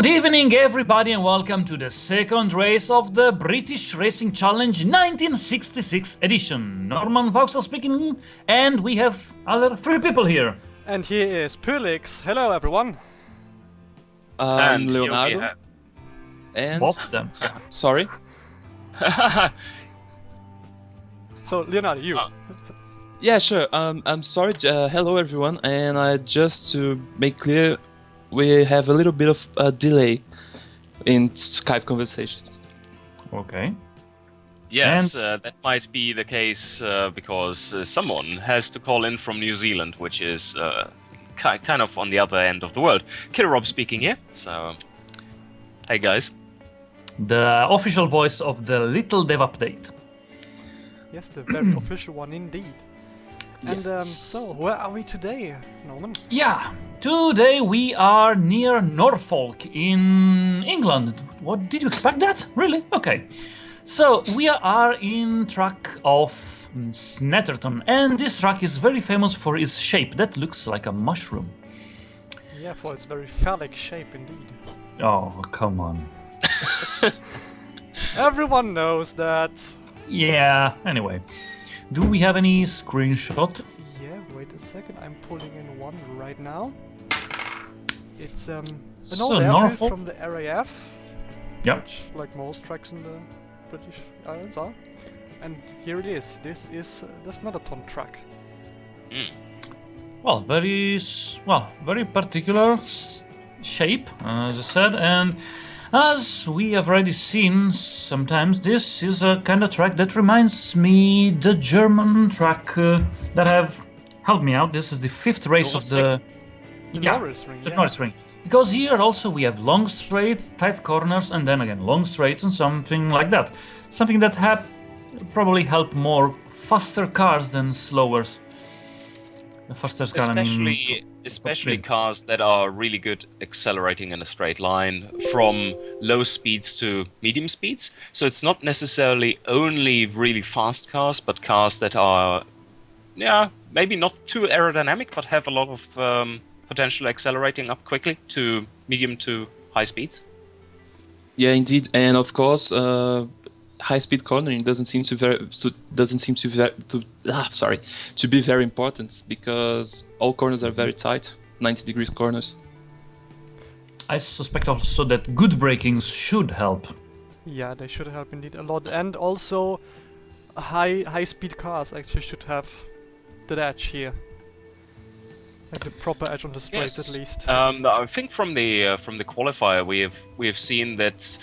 Good evening, everybody, and welcome to the second race of the British Racing Challenge 1966 edition. Norman Vauxhall speaking, and we have other three people here. And here is Pyrlix. Hello, everyone. And Leonardo. here we have... And Both of them. sorry. So, Leonardo, you. Yeah, sure. I'm sorry. Hello, everyone. And just to make clear, we have a little bit of a delay in Skype conversations. Okay. Yes, that might be the case because someone has to call in from New Zealand, which is kind of on the other end of the world. Killer Rob speaking here. So, hey guys. The official voice of the Little Dev Update. Yes, the very official one indeed. And so, where are we today, Norman? Yeah, today we are near Norfolk in England. What, did you expect that? Really? Okay. So, we are in track of Snetterton, and this track is very famous for its shape that looks like a mushroom. Yeah, for its very phallic shape indeed. Oh, come on. Everyone knows that. Yeah, anyway. Do we have any screenshot? Yeah, wait a second, I'm pulling in one right now. It's an So old airfield Norfolk? from the RAF, Yeah. which, like most tracks in the British Islands are. And here it is. This is the Snetterton track. Well, very particular shape, as I said, and as we have already seen sometimes, this is a kind of track that reminds me the German track that have helped me out. This is the fifth race of the Norris Ring, the yeah. Norris Ring. Because here also we have long straight, tight corners, and then again long straights and something like that. Something that have probably help more faster cars than slower. The faster car, I mean, Especially cars that are really good accelerating in a straight line from low speeds to medium speeds. So it's not necessarily only really fast cars, but cars that are, maybe not too aerodynamic, but have a lot of potential accelerating up quickly to medium to high speeds. Yeah, indeed. And of course, high-speed cornering doesn't seem to be very important because all corners are very tight, 90 degrees corners. I suspect also that good brakings should help. Yeah, they should help indeed a lot. And also, high-speed cars actually should have that edge here. Like the proper edge on the straight, at least. I think from the qualifier we have seen that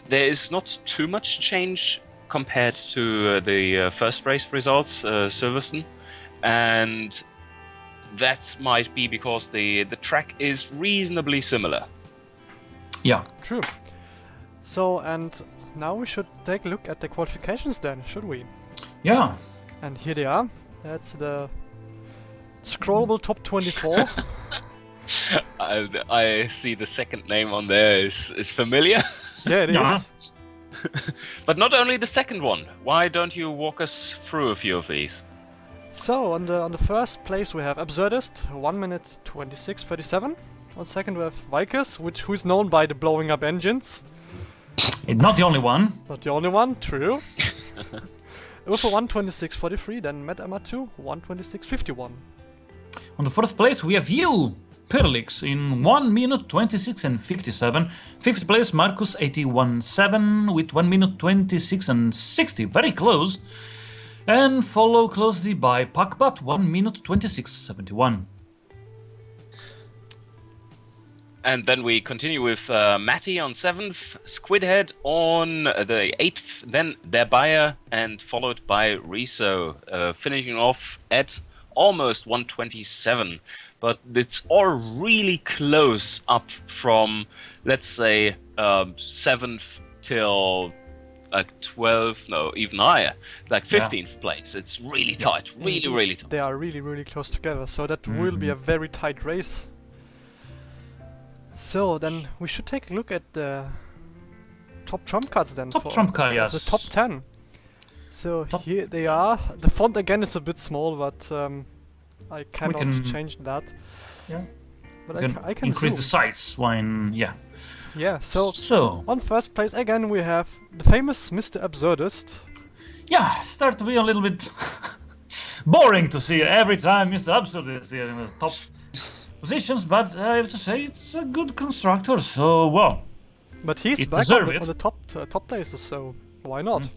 there is not too much change compared to the first race results, Silverstone, and that might be because the track is reasonably similar. Yeah. True. So, and now we should take a look at the qualifications then, should we? Yeah. And here they are. That's the scrollable top 24. I see the second name on there is familiar. Yeah, it Yeah. is. But not only the second one. Why don't you walk us through a few of these? So, on the first place we have Absurdist, 1 minute 26:37. On second we have Vickers, who's known by the blowing up engines. Not the only one. Not the only one, true. With a 1:26:43, then Matt Amatu, 1:26:51. On the fourth place, we have you, Pyrlix, in 1 minute 26 and 57. Fifth place, Marcus 81.7 with 1 minute 26 and 60, very close. And follow closely by Pakbat, 1 minute 26.71. And then we continue with Matty on 7th, Squidhead on the 8th, then Derbayer, and followed by Riso, finishing off at almost 127. But it's all really close up from, let's say, 7th till like 12th, no, even higher, like 15th place. It's really tight, really tight. They are really close together, so that will be a very tight race. So then we should take a look at the top trump cards then. Top trump card, yes. The top 10. So here they are. The font again is a bit small, but I cannot change that. Yeah. But You I can increase zoom. the size when, yeah. Yeah, so So, on first place again we have the famous Mr. Absurdist. yeah, start to be a little bit boring to see every time Mr. Absurd is here in the top positions, but I have to say it's a good constructor, so well. But he's It back deserve on it. the top places, so why not?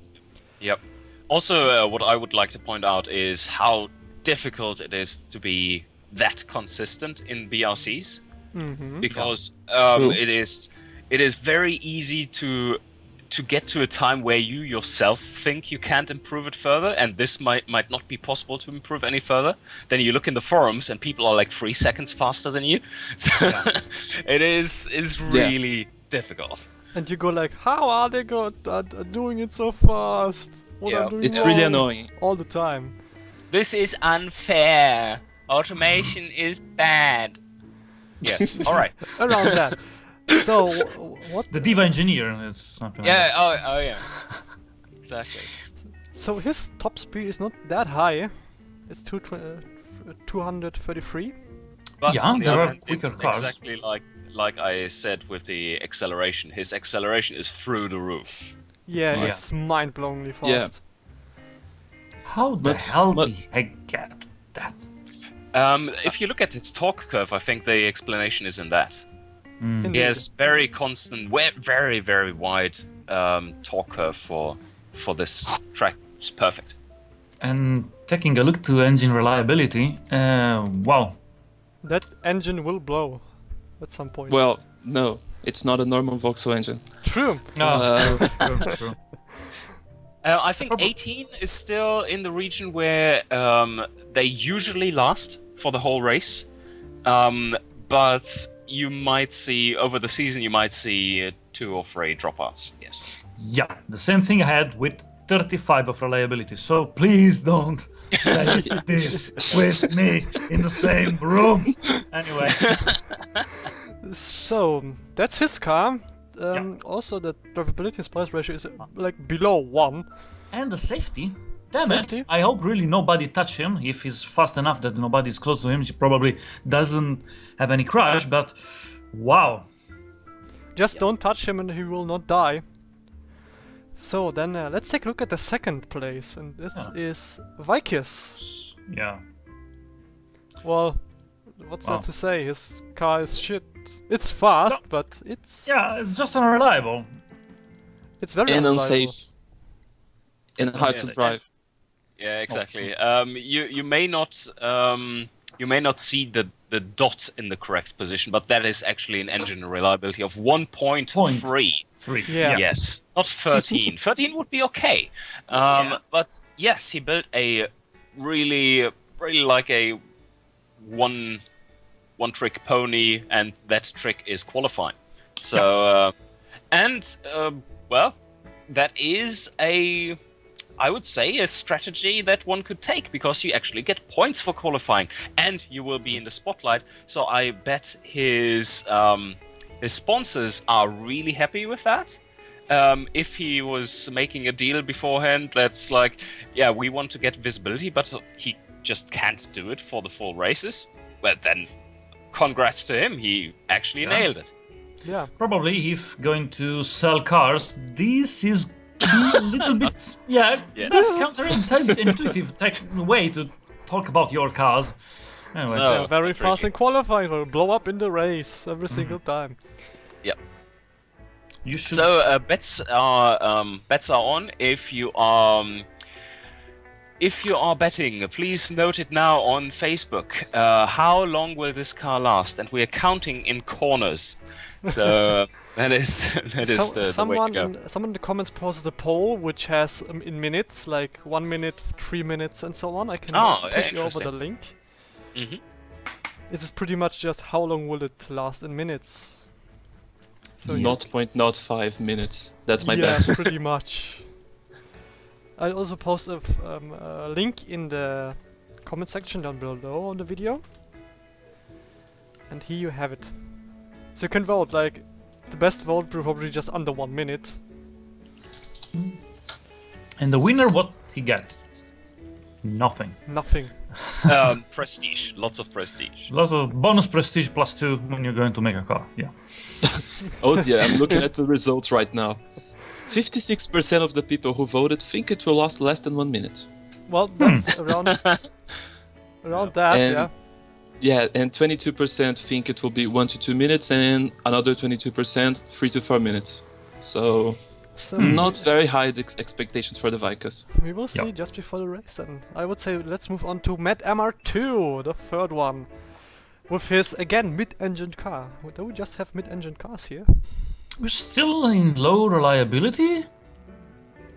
Yep. Also, what I would like to point out is how difficult it is to be that consistent in BRCs, because it is very easy to get to a time where you yourself think you can't improve it further, and this might not be possible to improve any further. Then you look in the forums, and people are like 3 seconds faster than you. So it is really difficult. And you go like, how are they doing it so fast? What I'm doing It's really wrong annoying. all the time. This is unfair. Automation is bad. Yes. All right. Around that. So what? The Diva Engineer is something like Yeah. that. Oh yeah. Exactly. So his top speed is not that high. It's 233. But Yeah, on the there other are hand, quicker it's cars. exactly like I said with the acceleration. His acceleration is through the roof. Yeah, Yeah. it's mind-blowingly Yeah. fast. How the But- hell but- did he get that? If you look at his torque curve, I think the explanation is in that. He Indeed. has very constant, very very wide torque curve for this track. It's perfect. And taking a look to engine reliability, wow. That engine will blow at some point. Well, no, it's not a normal Vauxhall engine. True. No, Uh, I think 18 is still in the region where they usually last for the whole race, but you might see over the season 2 or 3 dropouts. Yes. Yeah, the same thing I had with 35 of reliability. So please don't say this with me in the same room. Anyway, So that's his car. Also, the drivability and splash ratio is like below 1. and the safety. Damn Safety? it! I hope really nobody touch him. If he's fast enough that nobody's close to him, he probably doesn't have any crash. But wow, Just don't touch him and he will not die. So then let's take a look at the second place, and this is Vikis. yeah. Well, what's Wow. there to say? His car is shit. It's fast, but it's Yeah, it's just unreliable. very and unreliable. unsafe. And hard to Yeah, drive. Yeah, exactly. You may not see the dot in the correct position, but that is actually an engine reliability of 1.3. 3. Yeah. Yes, not 13. 13 would be okay. But yes, he built a really like a one trick pony, and that trick is qualifying. So, well, that is I would say a strategy that one could take, because you actually get points for qualifying and you will be in the spotlight. So I bet his sponsors are really happy with that. If he was making a deal beforehand that's like, yeah, we want to get visibility, but he just can't do it for the full races, well then congrats to him, he actually nailed it. Yeah. Probably if going to sell cars, this is a little bit Yeah. that's counterintuitive way to talk about your cars. Anyway, No. They're very not fast really. in qualifying, will blow up in the race every single time. Yep. you should. So bets are on. If you are betting, please note it now on Facebook. How long will this car last? And we are counting in corners. So that is the way to go. Someone in the comments posted a poll which has in minutes, like 1 minute, 3 minutes, and so on. I can push you over the interesting. link. Mhm. This is pretty much just how long will it last in minutes. So 0.05 minutes. That's my yeah, bet. pretty much. I'll also post a link in the comment section down below on the video. And here you have it. So you can vote, like, the best vote will probably just under 1 minute. And the winner, what he gets? Nothing. Nothing. Prestige, lots of prestige. Lots of bonus prestige +2 when you're going to make a car. Yeah. Oh yeah, I'm looking at the results right now. 56% of the people who voted think it will last less than 1 minute. Well, that's around that, And- yeah. Yeah, and 22% think it will be 1 to 2 minutes, and another 22% 3 to 4 minutes. So So not very high expectations for the Vikas. we will see Yep. just before the race, and I would say let's move on to Matt MR2, the third one, with his again mid-engined car. Do we just have mid-engined cars here? We're still in low reliability?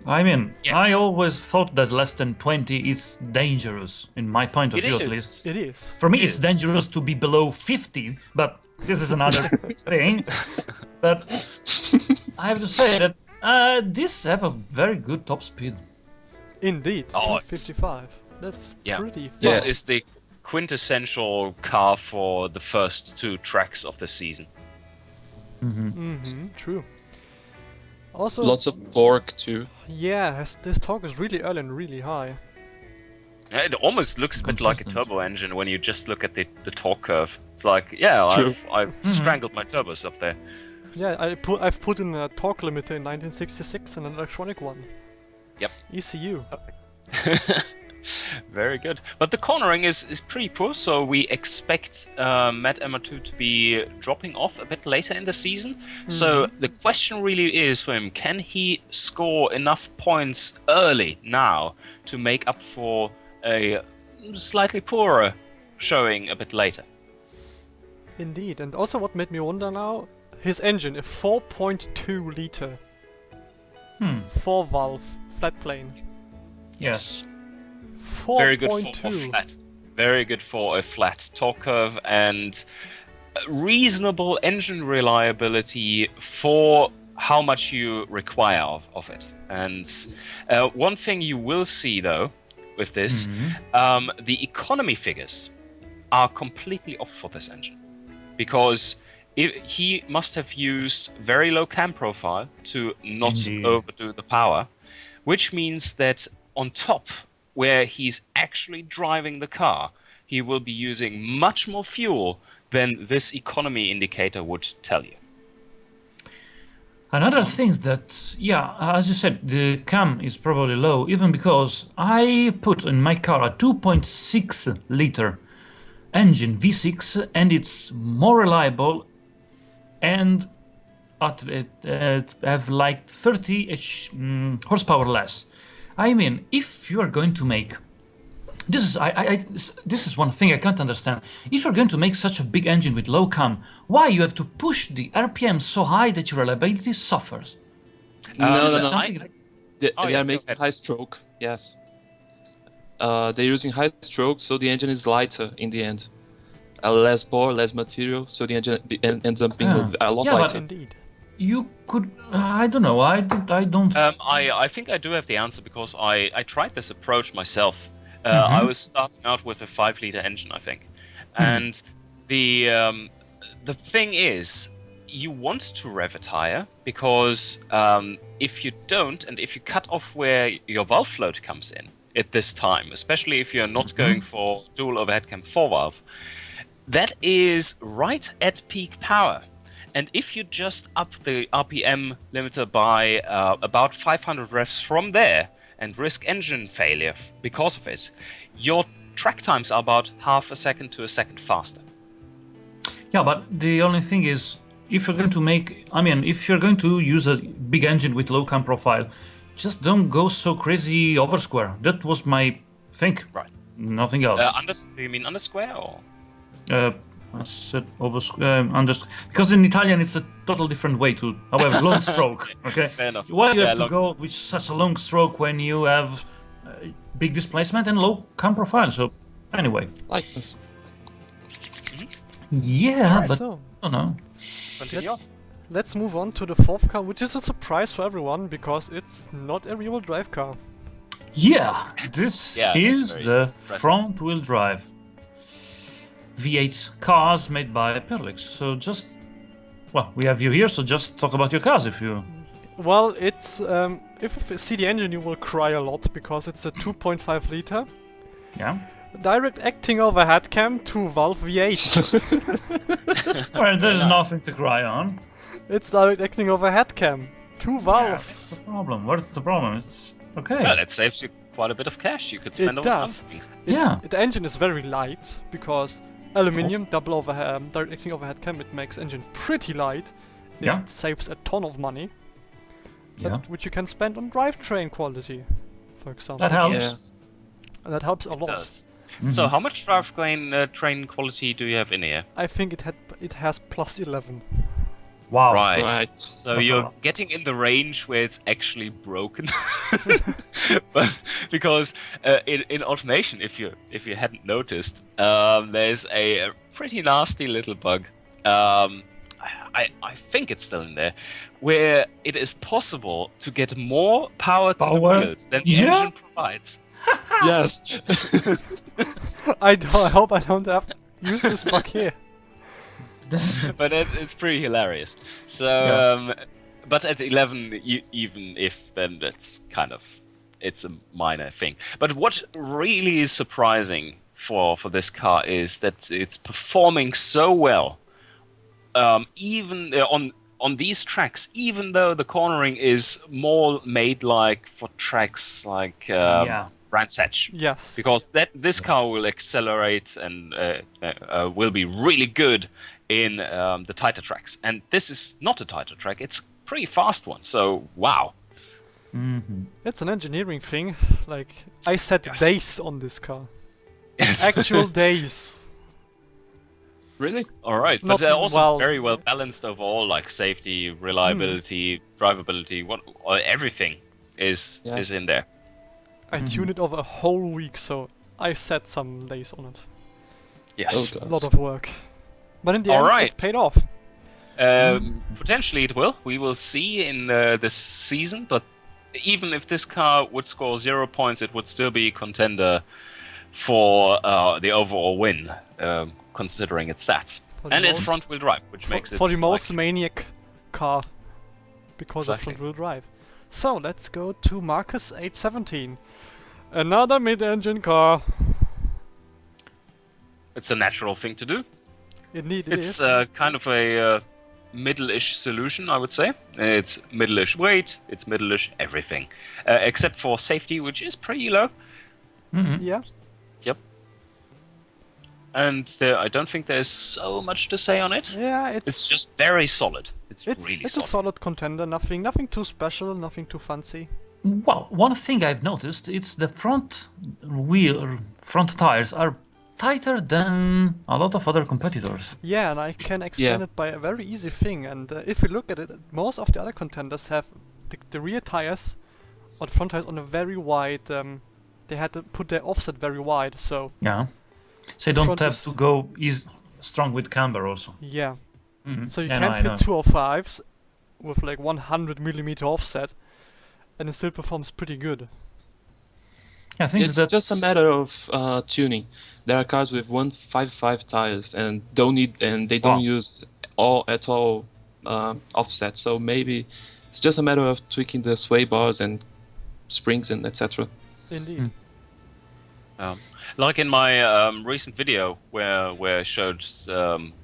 I mean, I always thought that less than 20 is dangerous, in my point of It view at is. least. It is. For me, It it's is. dangerous to be below 50, but this is another thing. But I have to say that these have a very good top speed. Indeed. Oh, 255. That's Yeah. pretty Yeah. This fast. is the quintessential car for the first 2 tracks of the season. Mm-hmm. True. Also, Lots of torque too. yeah, this torque is really early and really high. It almost looks a bit like a Consistent. turbo engine when you just look at the torque curve. It's like, yeah, True. I've strangled my turbos up there. Yeah, I've put in a torque limiter in 1966 and an electronic one. Yep. ECU. Very good. But the cornering is pretty poor, so we expect Matt Emma2 to be dropping off a bit later in the season. So the question really is for him, can he score enough points early now to make up for a slightly poorer showing a bit later? Indeed. And also what made me wonder now, his engine, a 4.2 liter. 4 valve flat plane. Yes. 4.2. Very good for a flat. Very good for a flat torque curve and reasonable engine reliability for how much you require of it. And one thing you will see though with this, the economy figures are completely off for this engine because he must have used very low cam profile to not Indeed. overdo the power, which means that on top, where he's actually driving the car, he will be using much more fuel than this economy indicator would tell you. Another thing is that, yeah, as you said, the cam is probably low, even because I put in my car a 2.6 liter engine V6 and it's more reliable and it have like 30 horsepower less. I mean, if you are going to make this is one thing I can't understand. If you're going to make such a big engine with low cam, why you have to push the RPM so high that your reliability suffers? No, This no, is no. something that- They Oh, are yeah, go making ahead. high stroke. Yes. They're using high stroke, so the engine is lighter in the end. Less bore, less material, so the engine ends up being a lot Yeah, but- lighter. Indeed. You could, I don't know, I don't. I think I do have the answer because I tried this approach myself. I was starting out with a 5-liter engine, I think, and the thing is, you want to rev it higher because if you don't, and if you cut off where your valve float comes in at this time, especially if you're not going for dual overhead cam 4 valve, that is right at peak power. And if you just up the RPM limiter by about 500 revs from there and risk engine failure because of it, your track times are about half a second to a second faster. Yeah, but the only thing is, if you're going to make, I mean, if you're going to use a big engine with low cam profile, just don't go so crazy over square. That was my thing. Right. Nothing else. Do you mean under square or? I said over under, because in Italian it's a total different way to, however, long stroke. Okay. Fair enough. Why you Yeah, have to long go with such a long stroke when you have big displacement and low cam profile? So anyway, Lightness. yeah, but So, I don't know. Continue. let's move on to the fourth car, which is a surprise for everyone because it's not a rear-wheel drive car. Yeah, this Yeah, is very the impressive. front-wheel drive V8 cars made by Perlix. So just, well, we have you here, so just talk about your cars if you... Well, it's if you see the engine, you will cry a lot because it's a 2.5 liter Yeah. Direct acting overhead cam 2 valve V8. Well, there's nice. nothing to cry on. It's direct acting overhead cam. 2 Yeah, valves. what's the problem? What's the problem? It's okay. Well, it saves you quite a bit of cash. You could spend It on other does. things. Yeah. The engine is very light because aluminium double overhead direct acting overhead cam, it makes engine pretty light. It Yeah. saves a ton of money, Yeah. which you can spend on drivetrain quality, for example. That helps. And that helps a It lot. does. So, how much drivetrain train quality do you have in here? I think it has plus 11. Wow. Right. Right. So That's a you're lot. getting in the range where it's actually broken, but because in automation, if you hadn't noticed, there's a pretty nasty little bug. I think it's still in there, where it is possible to get more power to the Power? wheels than the Yeah? engine provides. Yes. I hope I don't have to use this bug here. But it's pretty hilarious. So, Yeah. but at 11, even if then it's it's a minor thing. But what really is surprising for this car is that it's performing so well, even on these tracks. Even though the cornering is more made like for tracks like Yeah. Brands Hatch. Yes. Because this car will accelerate and will be really good in the tighter tracks. And this is not a tighter track; it's a pretty fast one. So wow, It's an engineering thing. Like, I set Yes. days on this car. yes. Actual days. Really? All right, Not but they're also well- very well balanced overall, like safety, reliability, drivability, everything is Yeah. in there. I tuned it over a whole week, so I set some days on it. Yes. Oh A god. lot of work. But in the All end, right. it paid off. Potentially it will. We will see in this season. But even if this car would score 0 points, it would still be a contender for the overall win, considering its stats For the and its most- front-wheel drive, which makes it For the most like- maniac car. Because Exactly. of front wheel drive. So, let's go to Marcus 817. Another mid-engine car. It's a natural thing to do. Indeed, it It's is. kind of a middle-ish solution, I would say. It's middle-ish weight, it's middle-ish everything, except for safety, which is pretty low. Yeah. Yep. And I don't think there's so much to say on it. Yeah, It's just very solid. It's really it's a solid. solid contender. Nothing too special. Nothing too fancy. Well, one thing I've noticed, it's the front tires are tighter than a lot of other competitors. Yeah, and I can explain Yeah. it by a very easy thing. And if you look at it, most of the other contenders have the rear tires or the front tires on a very wide. They had to put their offset very wide. So Yeah. So you don't Front have is- to go strong with camber also. yeah. So you Yeah, can no, I know. fit 205s with like 100mm offset, and it still performs pretty good. I think It's that's just a matter of tuning. There are cars with 155 tires and they don't Wow. use at all offset. So maybe it's just a matter of tweaking the sway bars and springs and etc. Indeed. Like in my recent video where I showed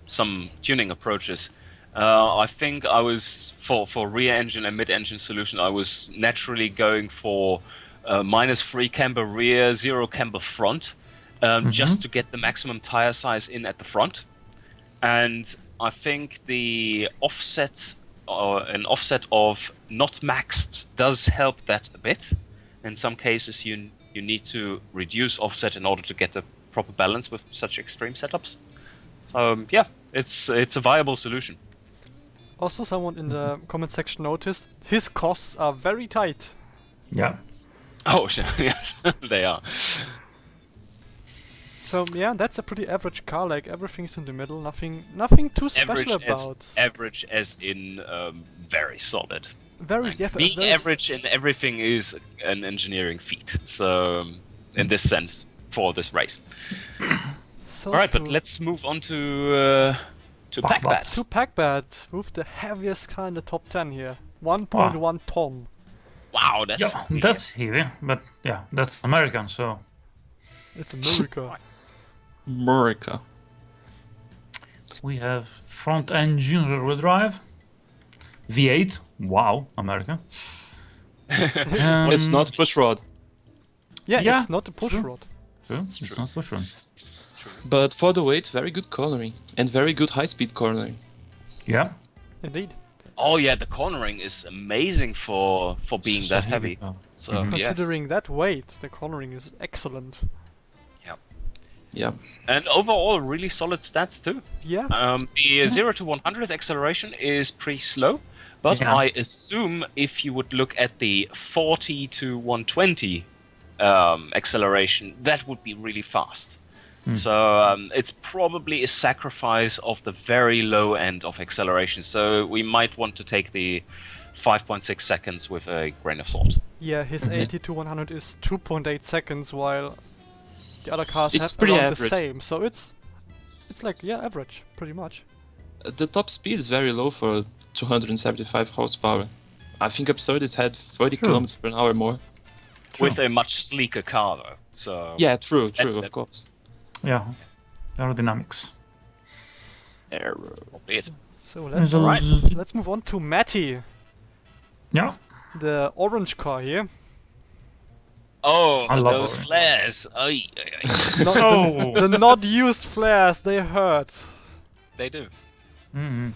some tuning approaches, I think I was for rear engine and mid engine solution, I was naturally going for -3 camber rear, 0 camber front, just to get the maximum tire size in at the front. And I think the offset an offset of not maxed does help that a bit. In some cases, you need to reduce offset in order to get a proper balance with such extreme setups. Yeah, it's a viable solution. Also, someone in the comment section noticed his costs are very tight. yeah. Oh, yes, they are. So yeah, that's a pretty average car. Like everything's in the middle. Nothing too special about. Average as in very solid. Very yeah, Being very average in everything is an engineering feat. So, in this sense, for this race. So All right, but to- let's move on to Packbat. to Packbat with the heaviest car in the top 10 here. 1.1 ton. Wow, that's Yeah, really- that's heavy, but yeah, that's American, so It's America. America. We have front engine rear-wheel drive. V8. Wow, America. It's not push rod, Yeah, Yeah, it's not a push true. rod. True, it's not for sure. but for the weight, very good cornering and very good high-speed cornering. Yeah. Indeed. Oh yeah, the cornering is amazing for being So that heavy. car. So Considering that weight, the cornering is excellent. Yeah. and overall really solid stats too. Yeah. The 0 to 100 acceleration is pretty slow, but Yeah. I assume if you would look at the 40 to 120 acceleration, that would be really fast. So it's probably a sacrifice of the very low end of acceleration. So we might want to take the 5.6 seconds with a grain of salt. Yeah, his 80 to 100 is 2.8 seconds, while the other cars It's have pretty around the average. same. So it's like, yeah, average, pretty much. The top speed is very low for 275 horsepower. I think Absurd has had 30 Sure. kilometers per hour more. With a much sleeker car though. So Yeah, true, that- of course. Yeah. Aerodynamics. it. So let's So- let's move on to Matty, Yeah. the orange car here. Oh, I love those orange. flares. Ay, ay, ay. Not Oh. the not used flares, they hurt. They do. Mm-hmm.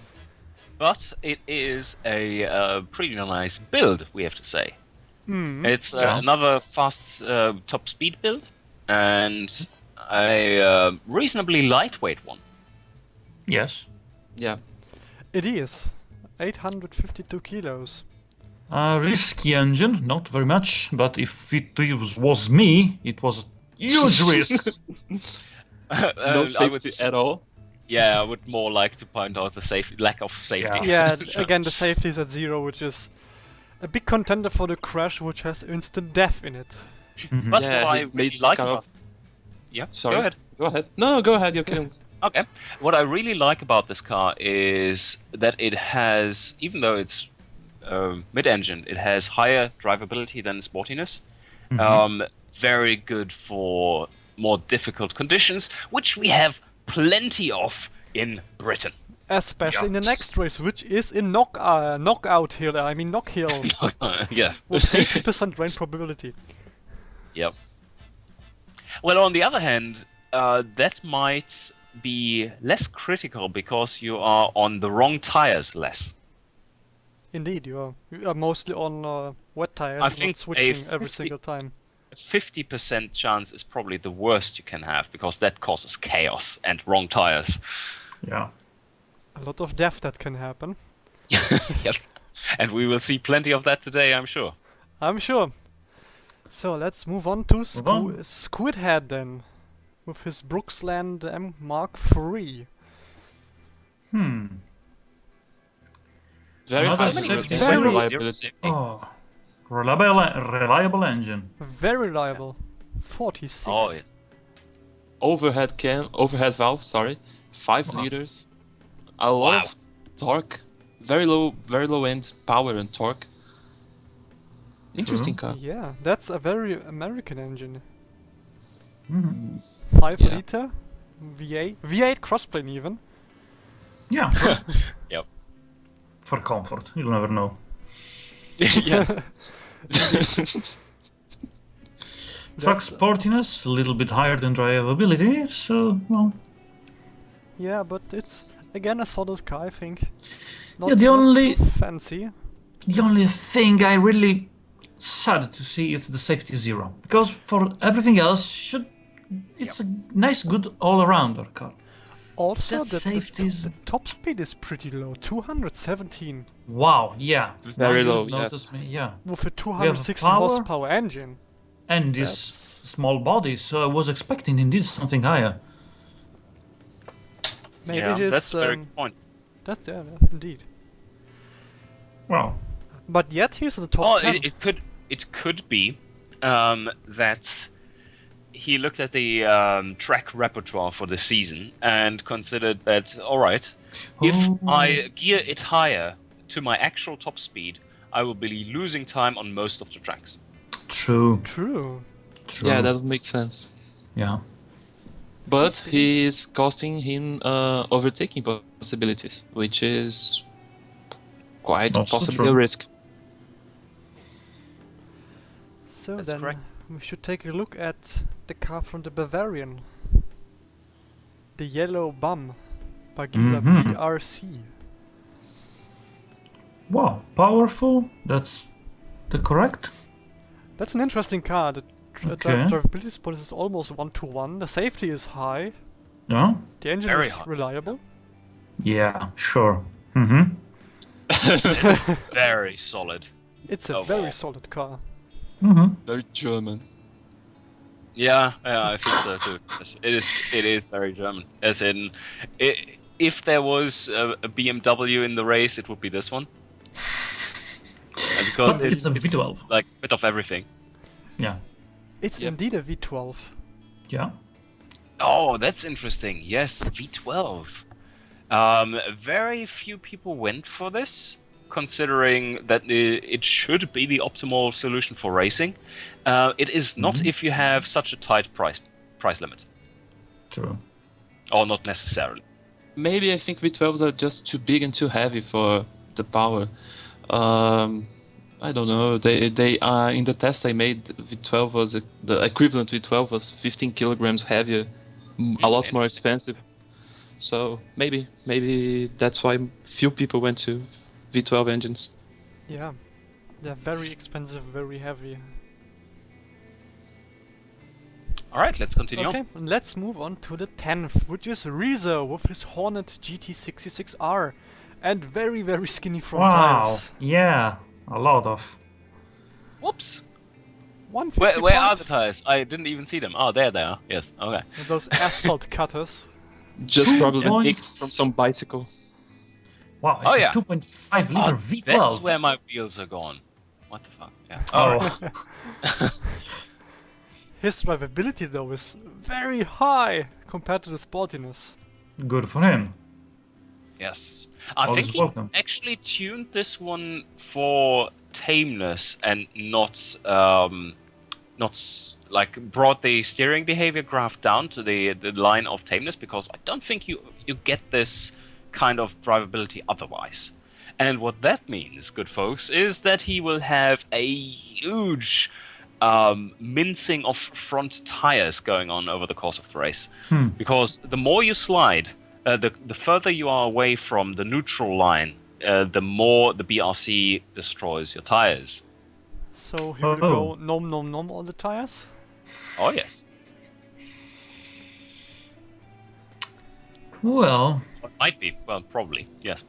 But it is a pretty nice build, we have to say. Hmm. It's Yeah. another fast top speed build and a reasonably lightweight one. Yes. Yeah. It is 852 kilos. Risky engine, not very much, but if it was me, it was huge risks. No I safety would, at all. yeah, I would more like to point out the lack of safety. Yeah, So- again, the safety is at 0, which is a big contender for the crash, which has instant death in it. But Yeah, what I he really made like kind about of- yeah, Sorry. go ahead. Go ahead. No, go ahead. You're kidding. Okay. What I really like about this car is that it has, even though it's mid-engine, it has higher drivability than sportiness. Very good for more difficult conditions, which we have plenty of in Britain. Especially in the next race, which is in knockout hill. I mean knock hill Yes. with 80% rain probability. Yep. Well, on the other hand, that might be less critical because you are on the wrong tires less. Indeed, you are mostly on wet tires, I not think switching a every 50 single time. A 50% chance is probably the worst you can have because that causes chaos and wrong tires. Yeah. A lot of death that can happen. Yep. And we will see plenty of that today, I'm sure. I'm sure. So let's move on to on. Squidhead then, with his Brooksland M Mark III. Very Another high safety durability, zero. reliability. Oh. Reliable engine. Very reliable. 46. Oh, yeah. Overhead valve, sorry. 5 Wow. liters. A lot Wow. of torque. Very low end power and torque. Interesting car. Yeah, that's a very American engine. Mhm. 5 Yeah. liter V8 crossplane even. Yeah. Yep. For comfort, you'll never know. Yes. Truck That's- sportiness, a little bit higher than drivability, so, well, Yeah, but it's again a solid car, I think. Not, Yeah, the not only- too fancy. the only thing I really sad to see is the safety zero. Because for everything else, it's a nice, good all-arounder car. Also, That safety is- the top speed is pretty low, 217 Wow, yeah. Very Now you low, notice yes. me, yeah. with a 260 power. horsepower engine. And this That's- small body, so I was expecting indeed something higher. Maybe yeah, his that's a very good point. that's yeah, indeed. Well, But yet he's in the top Oh, 10. it could be that he looked at the track repertoire for the season and considered that, all right, if Oh. I gear it higher to my actual top speed, I will be losing time on most of the tracks. true. True. True. Yeah, that would make sense. Yeah. But he is costing him overtaking possibilities, which is quite Also possibly true. a risk. So That's then correct. we should take a look at the car from the Bavarian. The yellow bum. Bagiza Mhm. BRC. Wow, powerful. That's the correct. That's an interesting car. The Okay. drivability spot is almost 1-to-1. The safety is high. Yeah. The engine Very is high. reliable. Yeah. Sure. Mm-hmm. Very solid. It's a Overall. very solid car. Mm-hmm. Very German. Yeah, I think so too. Yes, it is very German. As in, if there was a BMW in the race, it would be this one. Because But it's a V12. like a bit of everything. Yeah. It's Yep. indeed a V12. Yeah. Oh, that's interesting. Yes, V12. Very few people went for this, considering that it should be the optimal solution for racing. It is not if you have such a tight price limit, True. or not necessarily. Maybe I think V12s are just too big and too heavy for the power. I don't know. They are in the test I made. V12 was the equivalent V12 was 15 kilograms heavier, a lot more Interesting. expensive. So maybe that's why few people went to V12 engines. Yeah. They're very expensive, very heavy. All right, let's continue. Okay, and let's move on to the 10th, which is Rezo with his Hornet GT66R. And very, very skinny front Wow. tires. Yeah. A lot of. Whoops. 155. Where are the tires? I didn't even see them. Oh, there they are. Yes. Okay. Those asphalt cutters. Just probably points. mixed from some bicycle. Wow. It's Oh, a yeah. 2.5 liter Oh, V12. that's where my wheels are gone. What the fuck? Yeah. All right. Oh. His drivability though is very high compared to the sportiness. Good for him. Yes. I Always think he welcome. actually tuned this one for tameness and not like brought the steering behavior graph down to the line of tameness, because I don't think you get this kind of drivability otherwise. And what that means, good folks, is that he will have a huge mincing of front tires going on over the course of the race. Because the more you slide, the further you are away from the neutral line, the more the BRC destroys your tires. So he will go nom nom nom all the tires. Oh yes. Well. Might be. Well, probably. Yes.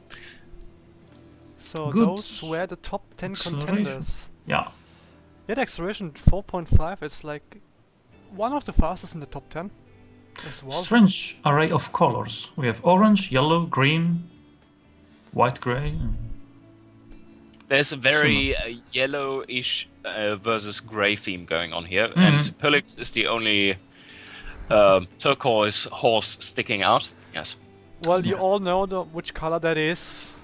So Good those were the top 10 acceleration. contenders. Yeah. Yeah, the acceleration 4.5 is like one of the fastest in the top 10 as well. Strange array of colors. We have orange, yellow, green, white, gray. There's a very yellowish versus grey theme going on here, and Pulix is the only turquoise horse sticking out. Yes. Well, you all know which color that is.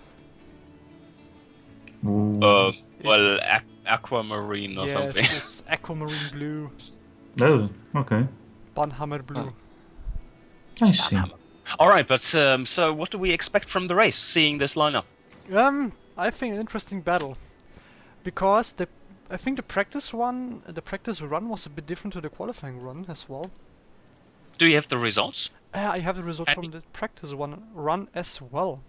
Well, It's- aquamarine or yes, something. it's aquamarine blue, Oh, okay. Banhammer blue. I see. All right, but so what do we expect from the race, seeing this lineup? I think an interesting battle, because I think the practice run was a bit different to the qualifying run as well. Do you have the results? I have the results from the practice run as well.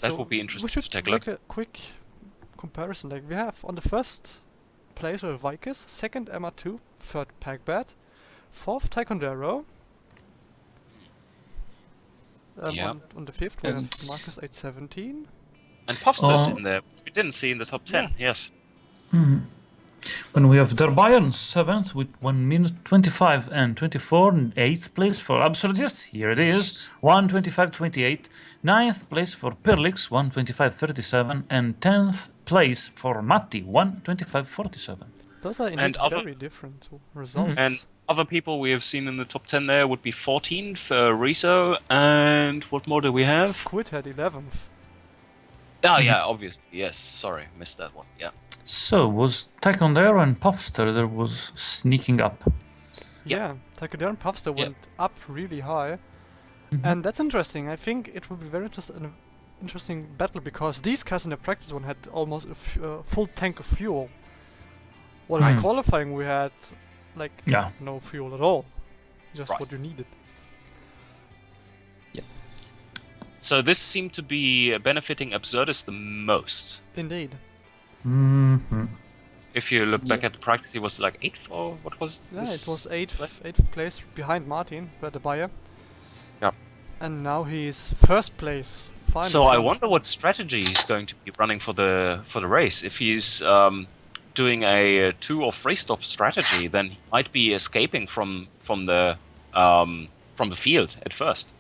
That would be interesting we should to take a make look. a quick comparison. Like we have on the first place we have Vikis, second MR2, third Pagbad, fourth Taekwondo. Yeah. On the fifth we have And- Marcus 817. And Puffster's Oh. in there, which we didn't see in the top 10. Yes. When we have Bayern 7th with 1 minute 25 and 24, in 8th place for Absurdist, here it is, 1:25:28, 9th place for Perlix, 1:25:37, and 10th place for Matti, 1:25:47. Those are indeed other- very different results. And other people we have seen in the top 10 there would be 14th, Riso, and what more do we have? Squid had 11th. Oh, yeah, obviously. Yes, sorry, missed that one. Yeah. So was Taekwondo and Puffster there was sneaking up. Yeah, Takedown Puffster Yeah. went up really high. And that's interesting. I think it will be very interesting battle because these guys in the practice one had almost a full tank of fuel. While in Right. the qualifying we had like Yeah. no fuel at all. Just Right. what you needed. So this seemed to be benefiting Absurdus the most. Indeed. Mm-hmm. If you look back Yeah. at the practice, he was like 8th or what was Yeah, this? it was eighth place behind Martin, by the buyer. Yeah. And now he's first place. Final So I front. wonder what strategy he's going to be running for the race. If he's doing a 2 or 3 stop strategy, then he might be escaping from the field at first.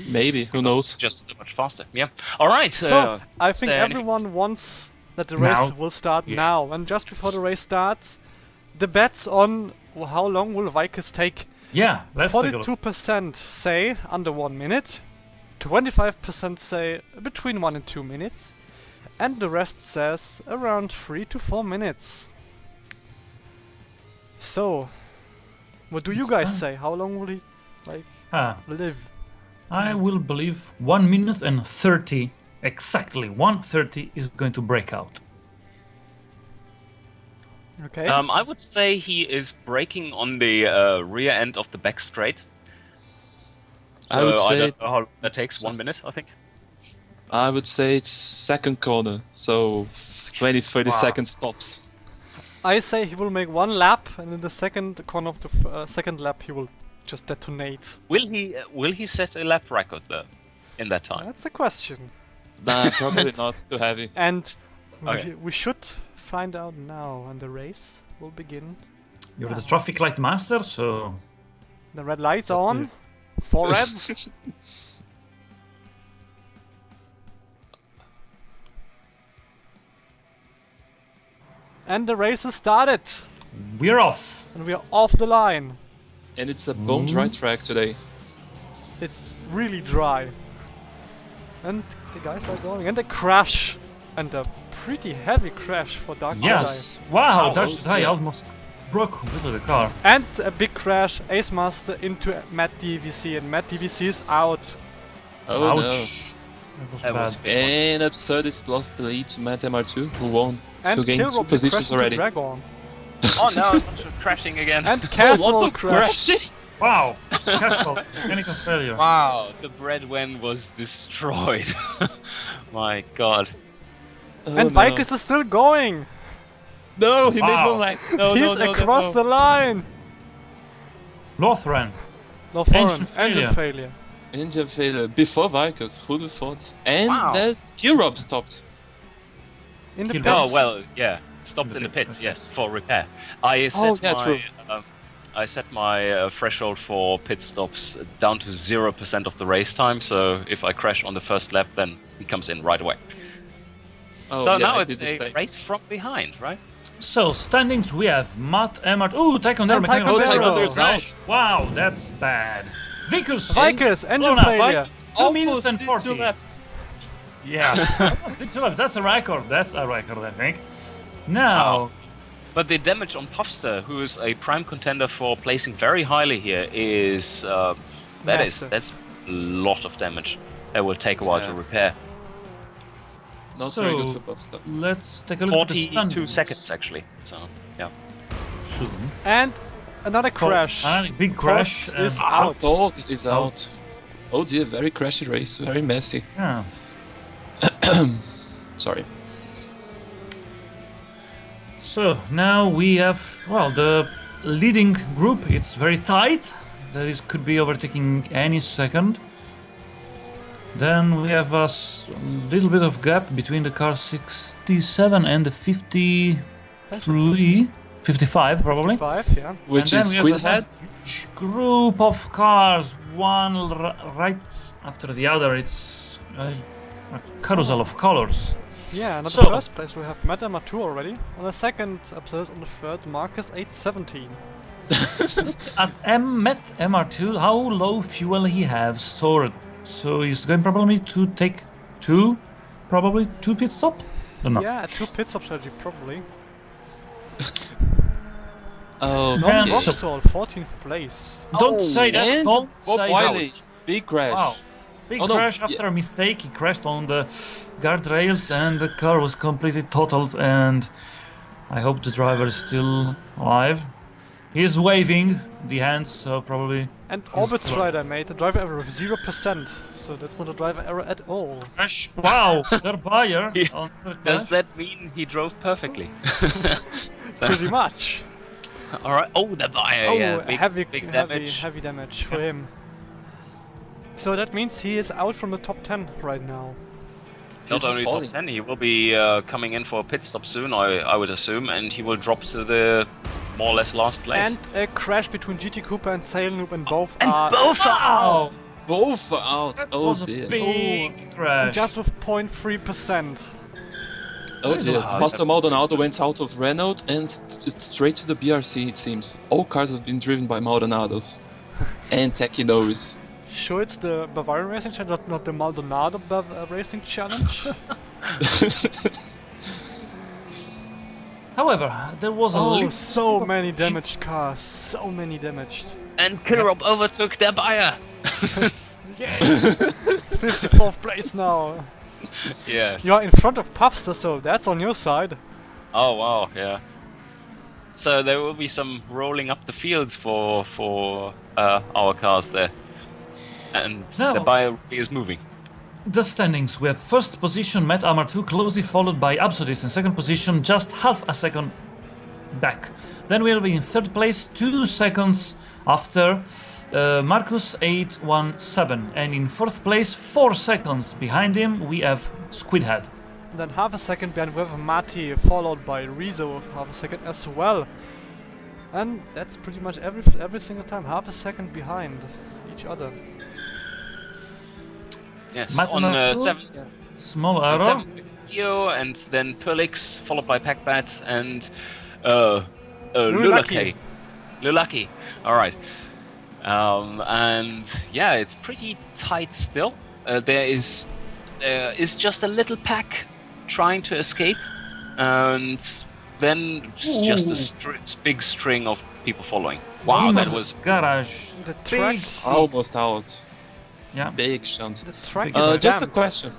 Maybe, who Because knows? It's just so much faster. Yeah. All right. So I is think there anything everyone wants that the race Now. will start Yeah. now. And just before the race starts, the bets on how long will Vickers take. Yeah, let's take a look. 42% say under 1 minute, 25% say between 1 and 2 minutes, and the rest says around 3 to 4 minutes. So, what do you It's guys time. say? How long will he live? I will believe 1 minute and 30, exactly 1:30 is going to break out. Okay. I would say he is braking on the rear end of the back straight. I would So say don't know how long that takes. 1 minute, I think. I would say it's second corner, so 20-30 Wow. seconds stops. I say he will make 1 lap, and in the second corner of the second lap he will just detonate. Will he set a lap record though in that time? That's the question. Nah, probably not too heavy. And Okay. we should find out now, and the race will begin. You're the traffic light master, so The red lights are on. 4 reds. And the race has started. we're off. And we are off the line. And it's a bone dry track today. It's really dry. And the guys are going. And a crash. And a pretty heavy crash for Dark Yes. Wow, Ow, Dutch Dye yeah. almost broke completely the car. Jedi. And a big crash. Ace Master into Matt DVC. And Matt DVC is out. Oh Ouch. no. That was That bad. was a big one. And Absurdist lost the lead to Matt MR2, who won And to gain 2 Killrob positions crashed into already. Dragon. Oh no, lots of crashing again. And Oh, Caswell lots of crashed. crashing! Wow, casual mechanical failure. Wow, the breadwen was destroyed. My god. Oh, And no. Vickers is still going. No, he Wow. made one line. No, He's no, no, across no, the line. Lothran. No foreign. Engine failure. Engine failure. Engine failure before Vikers, who'd have thought? And Wow. there's Killrob stopped. In the Kill pits. Oh well, yeah. Stopped The in the pits, pits, okay. yes, for repair. I set yeah, true. I set my threshold for pit stops down to 0% of the race time. So if I crash on the first lap, then he comes in right away. Oh, So yeah, now I it's did the a same. race from behind, right? So, standings we have Matt Emmert. Ooh, Taekwondo And mechanical Taekwondo. failure. Crash. Wow, that's bad. Vickers. Vickers, engine Blown up. failure. 2 minutes Almost and did 40. 2 laps. Yeah, almost did 2 laps. That's a record. That's a record, I think. Now, Wow. But the damage on Puffster, who is a prime contender for placing very highly here, is Massive. that's a lot of damage. That will take a while to Yeah. repair. Not So- very good for buff stuff. let's take a look at the 42 standings. seconds actually. So yeah. Soon. And another crash. And big crash. Torts is and- out. Thought is out. Oh dear, very crashy race, very messy. Yeah. Sorry. So now we have, well, the leading group. It's very tight. That is could be overtaking any second. Then we have a little bit of gap between the car 67 and the 53, 55 probably. 5, yeah. Which And is then we have Squidhead. a huge group of cars, one right after the other. It's a carousel of colors. Yeah, and at So- the first place we have Madama 2 already. On the second episode, on the third, Marcus 817. At Met MR2, how low fuel he have stored. So he's going probably to take two pit stop? Don't know. Yeah, 2 pit stop strategy, probably. Oh, Man, Norman so- Vauxhall, 14th place. Don't say that. and Don't Bob say Wiley, that. big crash. Wow. Big Oh, no, crash after a mistake. He crashed on the guardrails and the car was completely totaled. And I hope the driver is still alive. He is waving the hands, so probably And He's Orbit's slow. rider made a driver error of 0%, so that's not a driver error at all. crash. Wow, their buyer. Yeah. on the Does crash. that mean he drove perfectly? Pretty much. All right. Oh, the buyer. Oh, yeah, big, heavy, big heavy, damage. heavy damage for him. So that means he is out from the top 10 right now. Not He's only top falling. 10, he will be coming in for a pit stop soon, I would assume, and he will drop to the more or less last place. And a crash between GT Cooper and Sail Noob, and both And are both are out! Both are out. That Oh was a dear. big crash. just with 0.3%. Oh There's a dear. lot. Pastor Maldonado went out of Renault and straight to the BRC, it seems. All cars have been driven by Maldonados. And Techie knows. Sure, it's the Bavarian Racing Challenge, not the Maldonado Racing Challenge. However, there was a Oh, little so many damaged cars, so many damaged. And Kilrob overtook their buyer! 54th place now. Yes. You are in front of Puffster, so that's on your side. Oh, wow, yeah. So there will be some rolling up the fields for our cars there. And No. the buyer is moving. The standings. We have first position Matt Armour 2, closely followed by Absurdist in second position, just half a second back. Then we'll be in third place, 2 seconds after Marcus 817, and in fourth place, 4 seconds behind him, we have Squidhead. Then half a second behind we have Mati, followed by Rezo with half a second as well. And that's pretty much every single time, half a second behind each other. Yes, Matt on Armour 7. Small On error. 7, Leo, and then Perlix, followed by Packbat, and Lulaki. Lulaki. Alright. And yeah, it's pretty tight still. There is just a little pack trying to escape, and then just a big string of people following. Wow, that was garage. The track, Almost out. Yeah. Big shunt. the track Big is Just a damp. question.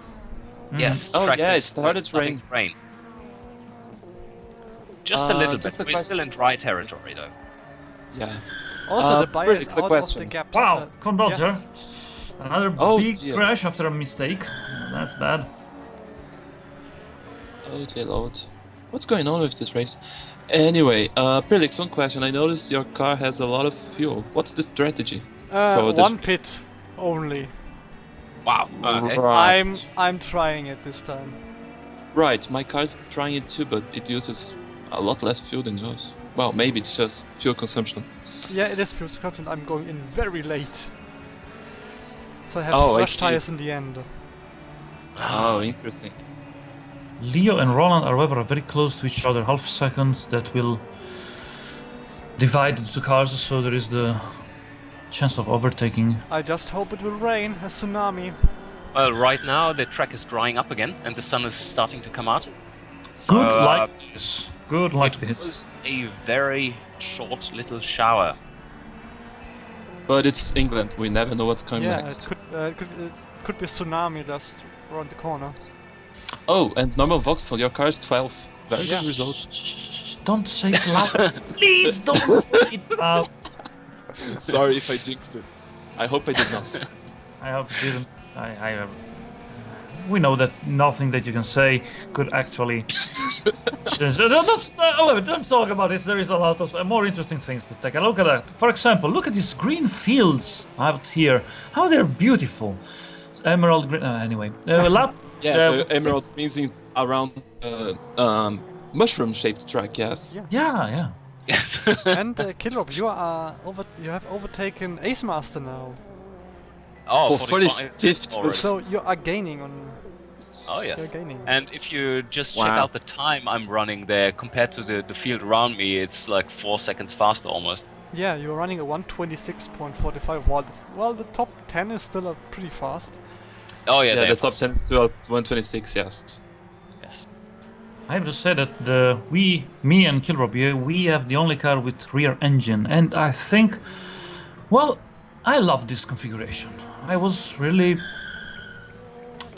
yes. Oh, track yeah, is it started starting to rain. Just a little bit. just a We're still in dry territory though. Yeah. Also, the buyer is Felix, a out of the question. gaps. Wow, Condozer. yes. Another Oh, big dear. crash after a mistake. That's bad. Oh dear lord. What's going on with this race? Anyway, Felix, one question. I noticed your car has a lot of fuel. What's the strategy? So this- One pit only. Wow. Okay. Right. I'm trying it this time. Right, my car's trying it too, but it uses a lot less fuel than yours. Well, maybe it's just fuel consumption. Yeah, it is fuel consumption. I'm going in very late. So I have Oh, I fresh see. tires in the end. Oh, interesting. Leo and Roland are, however, very close to each other. Half seconds that will divide the two cars, so there is the chance of overtaking. I just hope it will rain, a tsunami. Well, right now the track is drying up again, and the sun is starting to come out. So, Good like this. Good like it this. was a very short little shower. But it's England. We never know what's coming Yeah, next. it could be a tsunami just around the corner. Oh, and normal Vauxhall, your car is 12. Very Yeah. good result. Shh, don't say it loud. Please don't say it loud. Sorry if I jinxed it. I hope I did not. I hope you didn't. We know that nothing that you can say could actually. Don't talk about this. There is a lot of more interesting things to take a look at. For example, look at these green fields out here. How they're beautiful. Emerald green. Anyway, lap. Yeah, emerald means in around mushroom-shaped track. Yes. Yeah. Yeah. Yes. And Killrop, you have overtaken Ace Master now. Oh, For 45 45th already. So you are gaining on. Oh yes. You're gaining. And if you just check Wow. out the time I'm running there compared to the field around me, it's like 4 seconds faster almost. Yeah, you're running a 126.45. While the top 10 is still pretty fast. Oh yeah, Yeah, they're the top 10 is still at 126. Yes. Yes. I have to say that me and Kilrobier, we have the only car with rear engine, and I think, well, I love this configuration. I was really.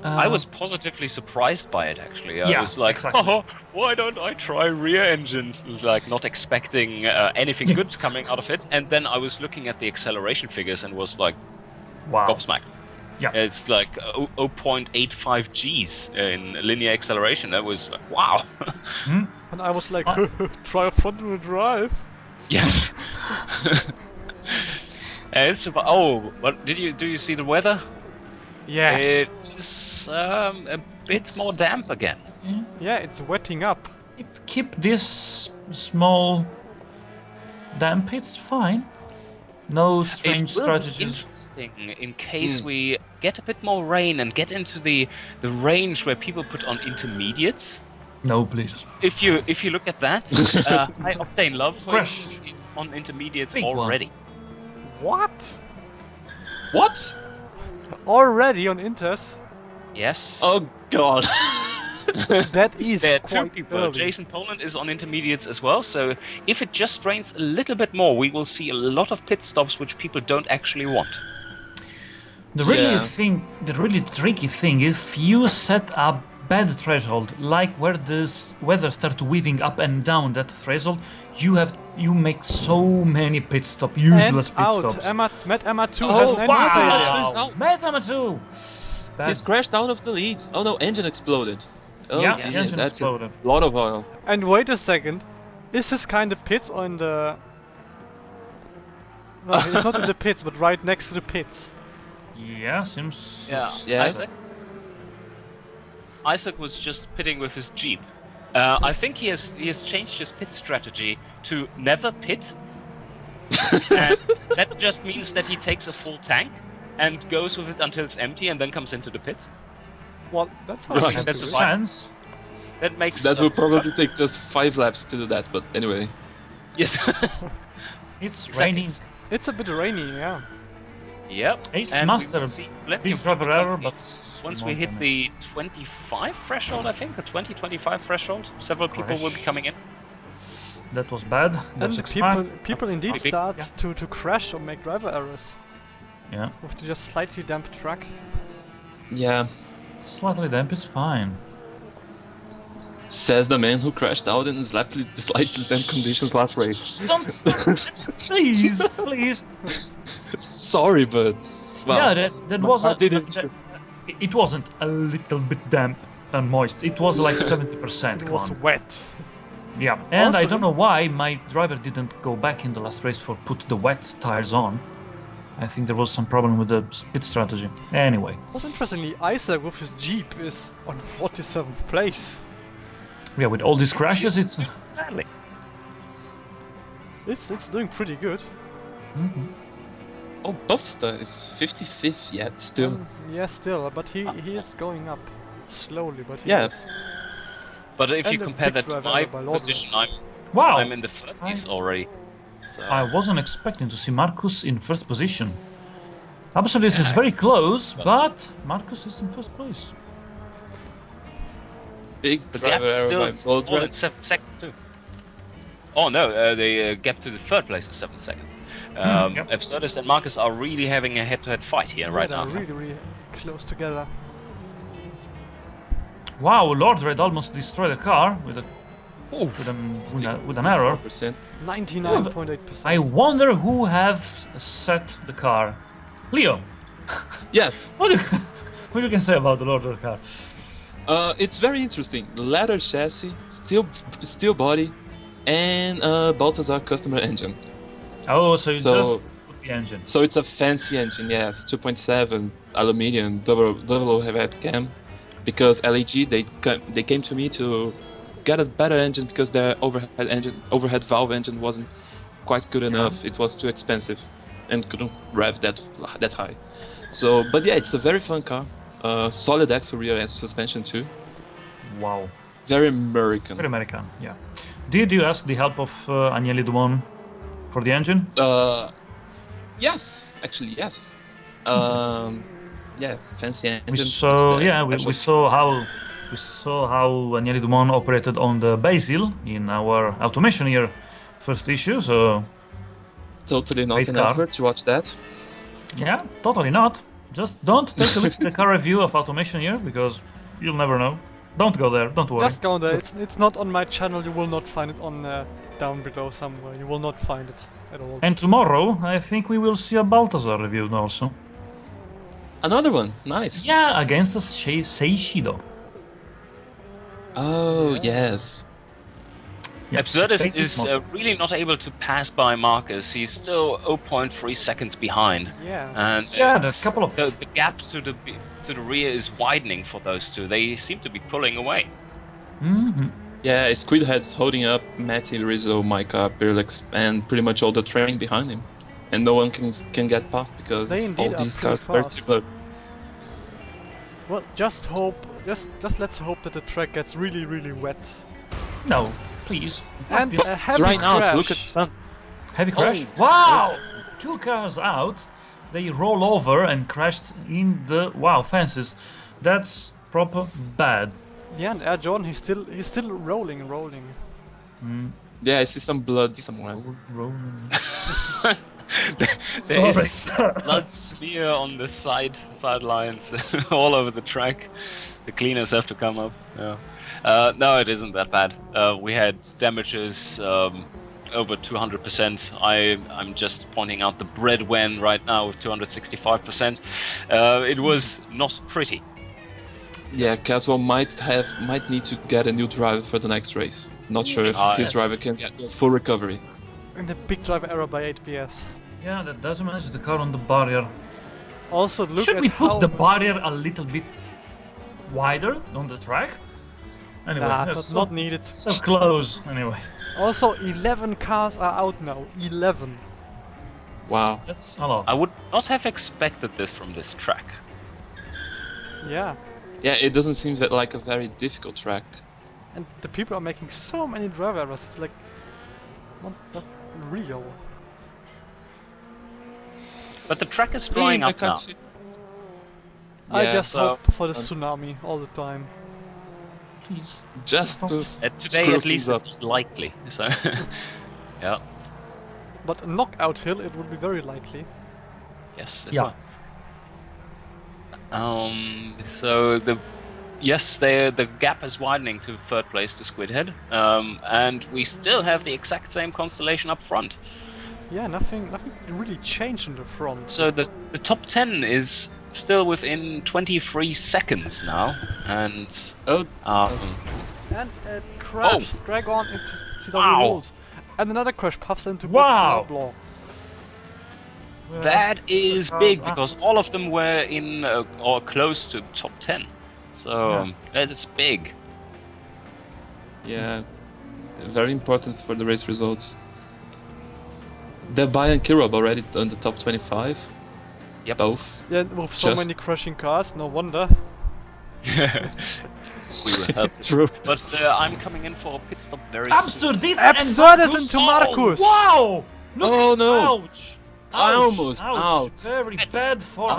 I was positively surprised by it, actually. I Yeah, was like, exactly. oh, why don't I try rear engine? Like, not expecting anything good coming out of it. And then I was looking at the acceleration figures and was like, Wow. gobsmacked. Yeah. It's like 0.85 Gs in linear acceleration. That was like, wow. And I was like, try a front wheel drive. Yes. It's about, oh, but do you see the weather? Yeah. It's a bit more damp again. Yeah, it's wetting up. If keep this small damp, it's fine. No strange It will be strategies. interesting in case we get a bit more rain and get into the range where people put on intermediates. No, please. If you look at that, high octane love Crash. is on intermediates Big one. already. What? What? Already on Inters? Yes. Oh god. That is There are two quite people. early. Jason Poland is on intermediates as well. So if it just rains a little bit more, we will see a lot of pit stops which people don't actually want. The Yeah. really tricky thing is if you set a bad threshold, like where this weather starts weaving up and down that threshold, you make so many pit stop, useless And pit out. stops. Matt Emma 2 Oh, has an engine wow. failure. Wow. Mesama too. He's crashed out of the lead. Oh no, engine exploded. Oh, Yeah, Jesus, engine that's exploded. a lot of oil. And wait a second. Is this kind of pits or in the... No, it's not in the pits, but right next to the pits. Yeah, seems. Yes. Isaac was just pitting with his Jeep. I think he has changed his pit strategy to never pit. And that just means that he takes a full tank and goes with it until it's empty and then comes into the pits. Well, that's Right. how That's Makes a vibe. sense. That makes That will probably take just 5 laps to do that, but anyway. yes. It's Exactly. raining. It's a bit rainy, yeah. Yep. Ace And we Master, will see plenty big of driver error, company. but Once no we hit damage. the 25 threshold, I think, the 20-25 threshold, several people will be Crash. coming in. That was bad. That And was expected. people indeed Big- start yeah. to crash or make driver errors Yeah, with the just slightly damp track. Yeah. slightly damp is fine. Says the man who crashed out in slightly damp conditions last race. Don't, please, please. Sorry, but well, Yeah, that was I a, didn't. it wasn't a little bit damp and moist. It was like 70%. It Come was on. wet. Yeah, and I Also- don't know why my driver didn't go back in the last race for put the wet tires on. I think there was some problem with the pit strategy. Anyway, Also interestingly, Isaac with his Jeep is on 47th place. yeah, with all these crashes, it's Sadly. It's doing pretty good. Oh, Buffstar is 55th yet still. Yeah, still, but he is going up slowly, but he Yeah. is. But if you And a compare big that to driver my by Lawson. position, wow. I'm in the 30th already. So I wasn't expecting to see Marcus in first position. Absolutely, this is very close, but Marcus is in first place. Big the gap driver is error still by more than Boldred. 7 seconds too. Oh no, the gap to the third place is 7 seconds. Yep. Absurdist and Marcus are really having a head-to-head fight here right they're now. really, really close together. Wow, Lord Red almost destroyed a car with an error. 64%. 99.8%. I wonder who have set the car. Leo, Yes, what you can say about the Lord Red car? it's very interesting. Leather chassis, steel body, and Balthazar customer engine. Oh, so you So- just put the engine. So it's a fancy engine, yes, 2.7 aluminium, double head cam. Because LEG they came to me to get a better engine because their overhead valve engine wasn't quite good enough. It was too expensive and couldn't rev that high. So, but yeah, it's a very fun car. Solid axle rear and suspension too. Wow, Very American. very American. Yeah. Did you ask the help of Agnelli Dumont for the engine? Yes, actually yes. Yeah, fancy engine. We saw, It's yeah, the we special- saw how We saw how Agnelli Dumont operated on the Basil in our Automation Year first issue, so Totally not Great an car. effort to watch that. yeah, totally not. Just don't take a look at the car review of Automation Year, because you'll never know. Don't go there, don't worry. Just go there. It's not on my channel. You will not find it on down below somewhere. You will not find it at all. And tomorrow, I think we will see a Balthazar review also. Another one, nice. Yeah, against the Seishido. Oh, yes. Yeah, Absurdus basic is mod. really not able to pass by Marcus. He's still 0.3 seconds behind. Yeah. And Yeah, there's a couple of- the gap to the rear is widening for those two. They seem to be pulling away. Mhm. Yeah, Squidhead's holding up Matty, Rizzo, Micah, Pirlex, and pretty much all the train behind him. And no one can get past because They indeed all are these pretty cars are very fast. similar. Well, just let's hope that the track gets really, really wet. No, please. Not And this a heavy Right now, crash. look at the sun. heavy crash. Wow! 2 cars out. They roll over and crashed in the fences. That's proper bad. Yeah, and Air Jordan, he's still rolling. Yeah, I see some blood somewhere. Rolling. There is Sorry. blood smear on the sidelines all over the track. The cleaners have to come up. Yeah. No, it isn't that bad. We had damages over 200%. I'm just pointing out the Breadwen right now with 265%. It was not pretty. Yeah, Caswell might need to get a new driver for the next race. Not sure if his Yes. driver can get full recovery. And a big driver error by 8PS. Yeah, that doesn't manage the car on the barrier. Also, look Should at we put how the barrier a little bit wider on the track? Anyway, Nah, they're but so, not needed. so close. Anyway, Also, 11 cars are out now. 11. Wow. that's a lot. I would not have expected this from this track. Yeah. Yeah, it doesn't seem like a very difficult track. And the people are making so many driver errors. It's like not real. But the track is drying I up can't now. see- I Yeah, just so- hope for the tsunami all the time. Please. Just to Today, screw at least, things it's likely. So, yeah, But a knockout hill, it would be very likely. yes. Yeah. will. So the gap is widening to third place to Squidhead, and we still have the exact same constellation up front. Yeah, nothing really changed in the front. So the top 10 is still within 23 seconds now, and Oh, And a crash, drag on into CW Wow. rules. And another crash puffs into Wow. Blah. that is cars big out. because all of them were in or close to top 10. So that is big. yeah. Very important for the race results. Debai and Kirob already on the top 25. Yep. Both. Yeah, with so Just- many crashing cars, no wonder. We will help. True. But I'm coming in for a pit stop very soon. Absurdist Absurdist and into Marcus! Wow! Look, Oh, no. Ouch! I Ouch! almost Ouch! out. Very bad for Ouch.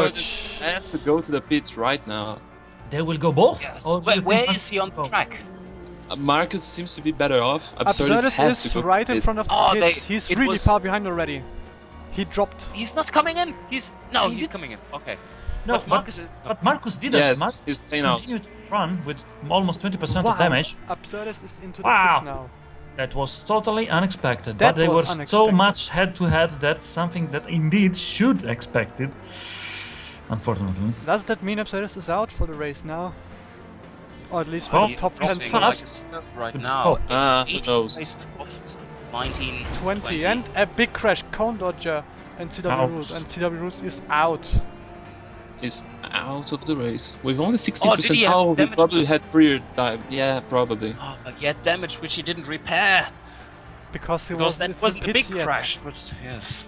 Absurdist. I have to go to the pits right now. They will go both? Yes. Or Where, will where they- is he on the Oh. track? Marcus seems to be better off. Absurdist has is to go right to in pit. front of the Oh, pits. He's it really was- far behind already. He dropped. He's not coming in. He's He he's did- coming in. Okay. No, But Marcus is. But Marcus didn't. Yes, Marcus he's staying out. continued to run with almost 20% Wow. of damage. Absurdist is into Wow. the pits now. That was totally unexpected. That but they were was so unexpected. much head to head that's something that indeed should expected. Unfortunately. Does that mean Absurdist is out for the race now? Or at least for Well, the He's top 10 dropping fast. like a snake right Oh. now. Who 18 knows? places lost. 19, 20. And a big crash. Cone Dodger and CW Ouch. Rules. And CW Rules is out. Is out of the race with only 60%. Oh, did he have he damage? probably had prior time. Yeah, probably. Oh, but he had damage which he didn't repair Because he because wasn't that into wasn't the the big pits yet. crash. But yes.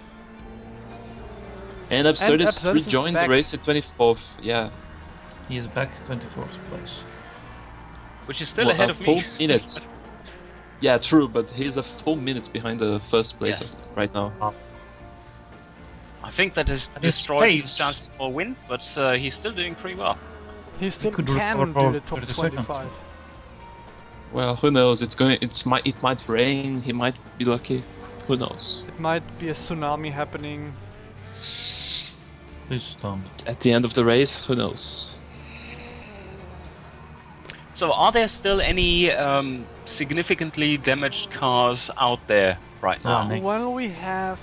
And Absurdist Absurdist is rejoined the back. race at 24th. Yeah, He is back 24th place. Which is still Well, ahead a of me. full minute. Yeah, true, but he's a full minute behind the first place Yes. right now. I think that has And his destroyed his pace- chances for a win, but he's still doing pretty well. He still could can recover do for the top 30 seconds. 25. Well, who knows? It might rain. He might be lucky. Who knows? It might be a tsunami happening. Please don't. At the end of the race, who knows? So, are there still any significantly damaged cars out there right now? Nick. Well, we have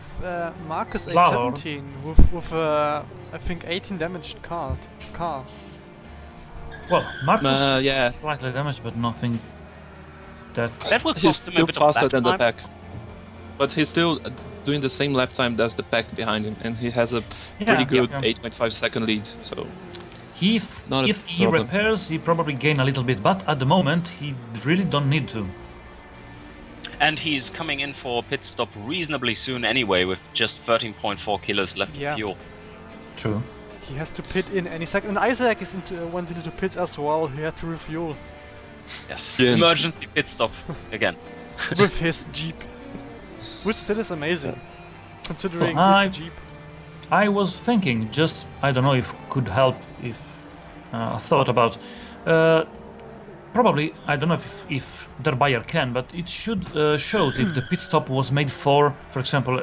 Marcus Valor. 817 with I think 18 damaged car. Well, Marcus yeah. is slightly damaged, but nothing that... That will He's cost him a still bit of faster lap than the time. pack, but he's still doing the same lap time as the pack behind him, and he has a pretty good 8.5 second lead. So If Not a he problem. repairs, he probably gain a little bit, but at the moment, he really don't need to. And he's coming in for pit stop reasonably soon anyway, with just 13.4 kilos left Yeah. of fuel. True. He has to pit in any second. And Isaac is went into pits as well. He had to refuel Yes. Yeah. Emergency pit stop again. with his Jeep, which still is amazing, considering Well, it's a Jeep. I was thinking, just, I don't know if could help, if thought about, probably, I don't know if their buyer can, but it should shows if the pit stop was made for example,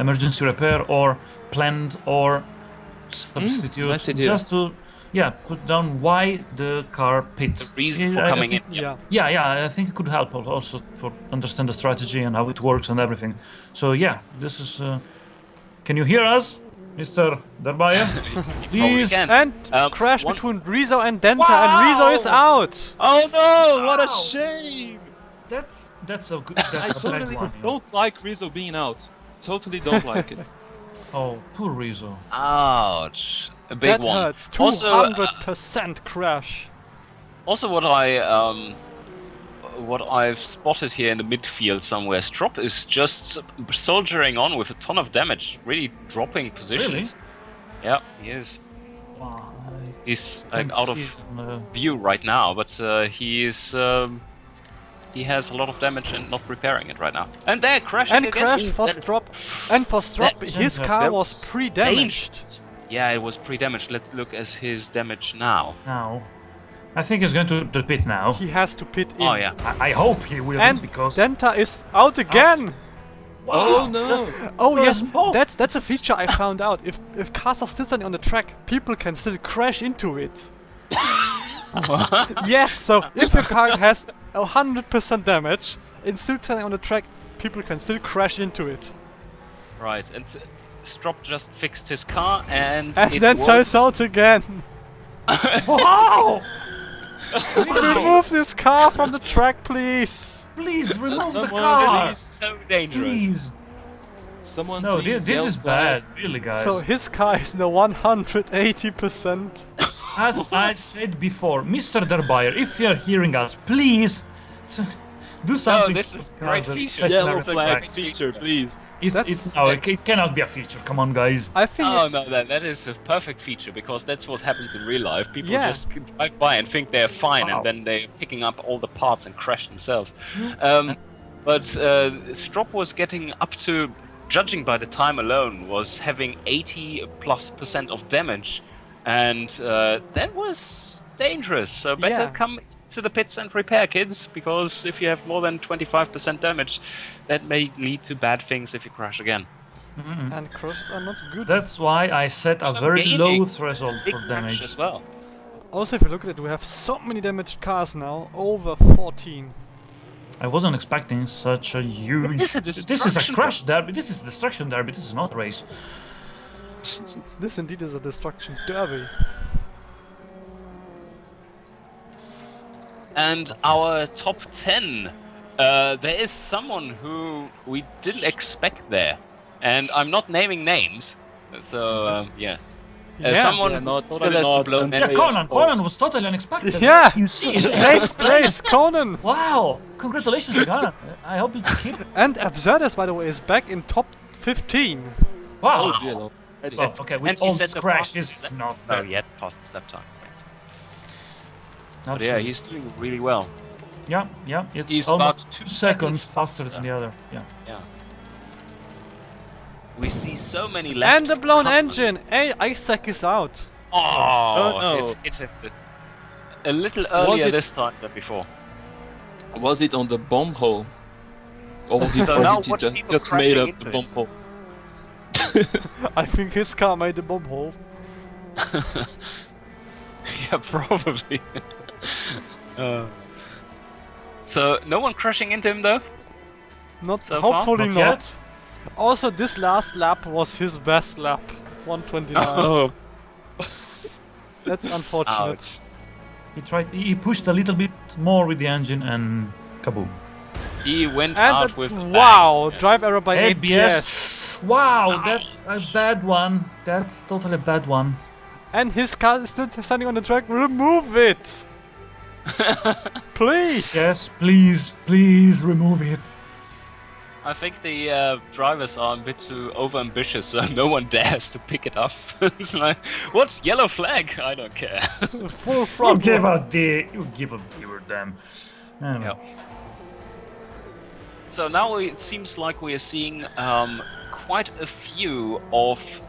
emergency repair or planned or substitute, nice idea. just to, put down why the car pit. The reason for I coming think- in. Yeah. I think it could help also for understand the strategy and how it works and everything. So this is. Can you hear us, Mr. Darbayer? Please. can. And crash one- between Rezo and Denta, and Rezo is out. Oh no! What a Wow. shame! That's a good. I That's a bad totally one. don't like Rizzo being out. Totally don't like it. Oh, poor Rizzo. Ouch. A big That one. hurts. Also, 200% crash. Also, what I've spotted here in the midfield somewhere, Strop is just soldiering on with a ton of damage, really dropping positions. Yeah, he is. Wow, He's I like can't out see of it on view right now, but he is. He has a lot of damage and not repairing it right now. And there, crashing And again. crash for That is Strop. And for Strop, That- his car that was was pre-damaged. dangerous. Yeah, it was pre-damaged. Let's look at his damage now. now. I think he's going to the pit now. He has to pit in. Oh yeah. I hope he will, And because. Denta is out again. Oh no! Oh For a yes, smoke. that's a feature I found out. If cars are still standing on the track, people can still crash into it. Yes, so if your car has 100% damage and still standing on the track, people can still crash into it. Right, and Strop just fixed his car, and And it then works. turns out again. Wow! Remove this car from the track, please. Please remove the Someone- car! This is so dangerous. Please! Someone No, please this yell is flag. bad, really, guys. So his car is now 180%. As I said before, Mr. Darbayer, if you're hearing us, please do something. this is for great cars that feature. stationary Yellow flag track. feature, please. It cannot be a feature. Come on, guys. I think Oh no, that is a perfect feature because that's what happens in real life. People Yeah. just drive by and think they're fine, Wow. and then they're picking up all the parts and crash themselves. But Strop was getting up to, judging by the time alone, was having 80+% of damage, and that was dangerous. So better Yeah. come to the pits and repair, kids, because if you have more than 25% damage, that may lead to bad things if you crash again. and crashes are not good. That's why I set a very Gaining low threshold Big for crash damage. as well. Also, if you look at it, we have so many damaged cars now, over 14. I wasn't expecting such a huge. This is a This is a destruction crash derby. This is destruction derby. This is not a race. This indeed is a destruction derby. And our top 10, there is someone who we didn't expect there. And I'm not naming names, so yes. Yeah. Someone Yeah, not- still totally has to not. blow And Yeah, net. Yeah, Conan was totally unexpected. Yeah. You see it. 8th place, Conan! Wow! Congratulations, Conan. I hope you keep. And Absurdus, by the way, is back in top 15. Wow! Oh dear Lord. Well, okay, And with he all set the crashes, fastest it's not No, bad. yet fastest lap time. Thanks. But Absolutely. yeah, he's doing really well. Yeah, it's He's almost about 2 2 seconds seconds faster than faster. the other. Yeah. Yeah. We see so many laps. And the blown come- engine! Hey, Isaac is out. Oh, no. it hit the a little earlier it- this time than before. Was it on the bomb hole? Or he, So or now he watch just, people just made crashing up into the it. bomb hole? I think his car made a bomb hole. Yeah, probably. So no one crashing into him though. Not So far? hopefully Not not. yet. Also, this last lap was his best lap. 129. Oh, That's unfortunate. Ouch. He pushed a little bit more with the engine and kaboom. He went And out with a bang. wow, Yes. drive error by 8 PS. ABS. Wow, that's a bad one. That's totally a bad one. And his car is still standing on the track. Remove it! Please! Yes, please remove it. I think the drivers are a bit too overambitious, so no one dares to pick it up. It's like, what? Yellow flag? I don't care. Full You front. give a damn. Anyway. Yeah. So now it seems like we are seeing quite a few of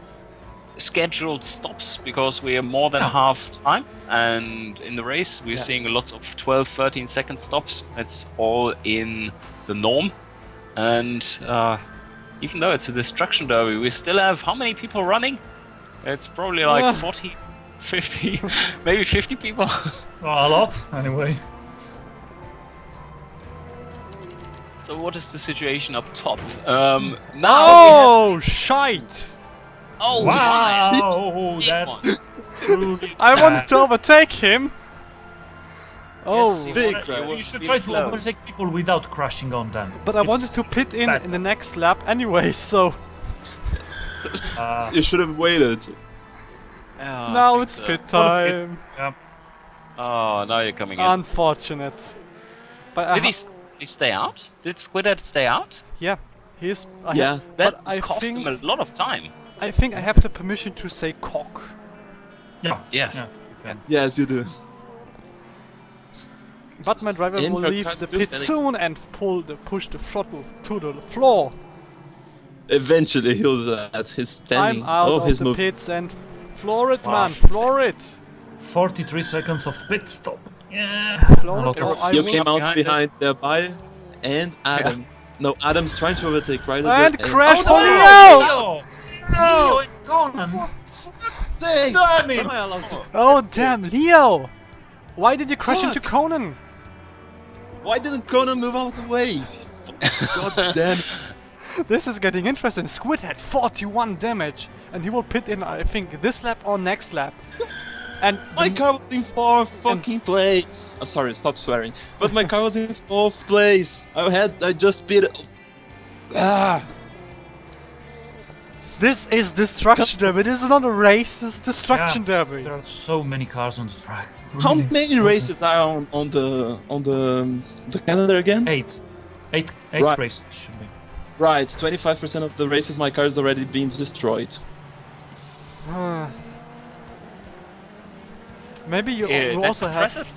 scheduled stops because we are more than half time, and in the race we're seeing lots of 12-13 second stops. It's all in the norm, and even though it's a destruction derby, we still have how many people running? It's probably like 40, 50, maybe 50 people. A lot, anyway. So what is the situation up top? Now Oh, shite! oh Wow, Big that's one. truly I wanted bad. to overtake him! Oh, Yes, you big were- crash. were You should really try to close. overtake people without crashing on them. but I wanted It's- to pit it's bad. in the next lap anyway, so you should have waited. Yeah, I now think it's so. pit time. Oh, now you're coming in. Unfortunate. But I Did he stay out? Did Squidhead stay out? yeah, he's Yeah. That but I cost think him a lot of time. I think I have the permission to say cock. Yeah. Yes. Yes, you do. But my driver And will your leave car's the still pit standing. soon and push the throttle to the floor. Eventually he'll do that. He's standing. I'm out oh, of his the move. pits and floor it, Wow. man, floor it. 43 seconds of pit stop. Yeah. Floor A it lot or of- I You will- came out behind behind the Bayer and Adam. No, Adam's trying to overtake right And as crash Oh, for no! Leo! Leo and Conan. Damn it! Oh damn, Leo! Why did you crash into Fuck. Conan? Why didn't Conan move out of the way? God damn. This is getting interesting. Squid had 41 damage, and he will pit in, I think, this lap or next lap. And My the- car was in 4th fucking place. I'm sorry, stop swearing. But my car was in 4th place. I just beat it. Ah. this is destruction derby. This is not a race. This is destruction Yeah, derby. There are so many cars on the track. How Really, many so races are on the calendar again? many. Eight Right. races should be. Right, 25% of the races my car is already being destroyed. Maybe you Yeah, that's also have. impressive.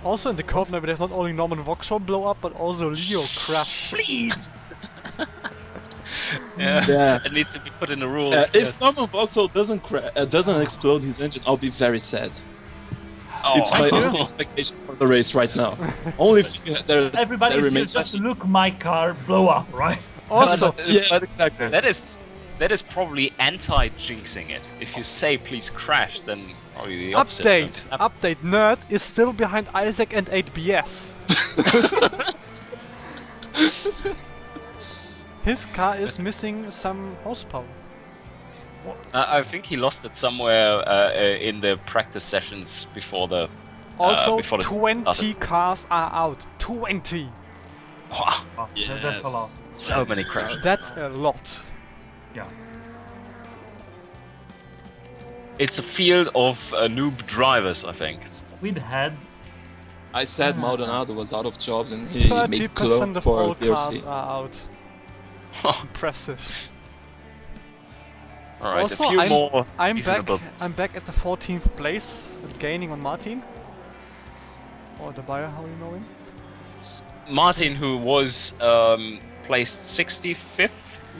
Also in the code, maybe there's not only Norman Vauxhall blow up, but also Leo crash. Please. Yeah. Yeah. It needs to be put in the rules. If Norman Vauxhall doesn't explode his engine, I'll be very sad. Oh. It's my only expectation for the race right now. Only there Everybody there is here remains just to look my car blow up, right? Also, Yeah, exactly. That is probably anti-jinxing it. If you say please crash, then probably the opposite. update. Nerd is still behind Isaac and 8BS. His car is missing some horsepower. I think he lost it somewhere in the practice sessions before the. Also, before the 20 started. cars are out. 20! Wow, Oh, that's a lot. so many crashes. That's a lot. Yeah. It's a field of noob drivers, I think. Squid had I said Maldonado was out of jobs and he made 30% clone of for all cars DRC. are out. Impressive. All right, Also, a few more. I'm reasonable. back at the 14th place, gaining on Martin. Or the buyer, how you know him? Martin, who was placed 65th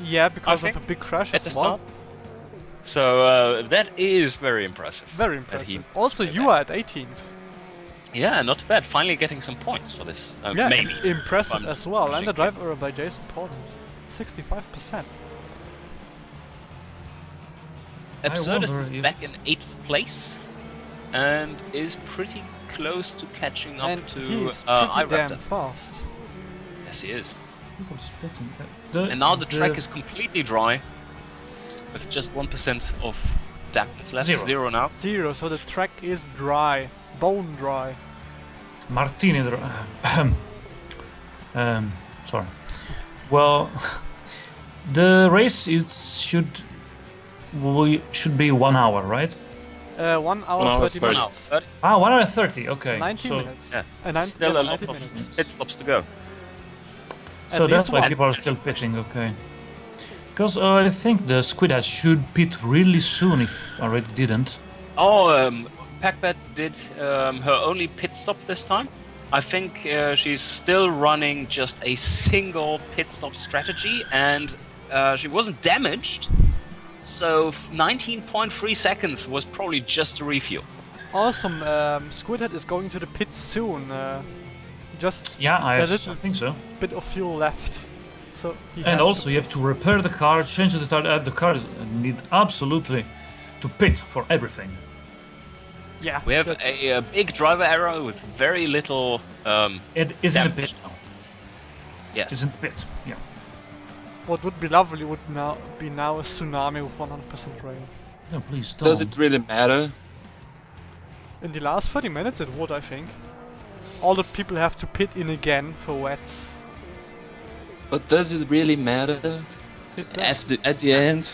Yeah, because I of a think big crash at the as well. start. So that is very impressive. Very That he- impressive. Also, you are at 18th. Yeah, not bad. Finally getting some points for this. Yeah, maybe. impressive I'm as well. And the pushing drive error by Jason Portland, 65%. Absurdist wonder is if- back in 8th place and is pretty close to catching up And to he's pretty damn iRaptor. fast. Yes, he is. People spitting. And now the track is completely dry, with just 1% of dampness left. Zero. 0 now. 0, so the track is dry. Bone dry. Martini. Sorry. Well, the race should be 1 hour, right? 1 hour 1 hour 30 30. minutes. 1 hour 30. Okay. 90 so, minutes. Yes. Still Still a 90 lot of minutes. pit stops to go. At So that's least why one. people are still pitting. Okay. Because I think the Squidhead should pit really soon if already didn't. Oh, Packbat did her only pit stop this time. I think she's still running just a single pit stop strategy, and she wasn't damaged. So 19.3 seconds was probably just a refuel. Awesome. Squidhead is going to the pits soon. Just Yeah, I a little think so. bit of fuel left. So he And has also to you have pit. to repair the car, change the tire. The car need absolutely to pit for everything. Yeah. We have that- a big driver error with very little. It is in a Damage. pit now. Yes. It's in the pit. Yeah. What would be lovely would be a tsunami with 100% rain. No, please don't. Does it really matter? In the last 30 minutes it would, I think. All the people have to pit in again for wets. But does it really matter at the end?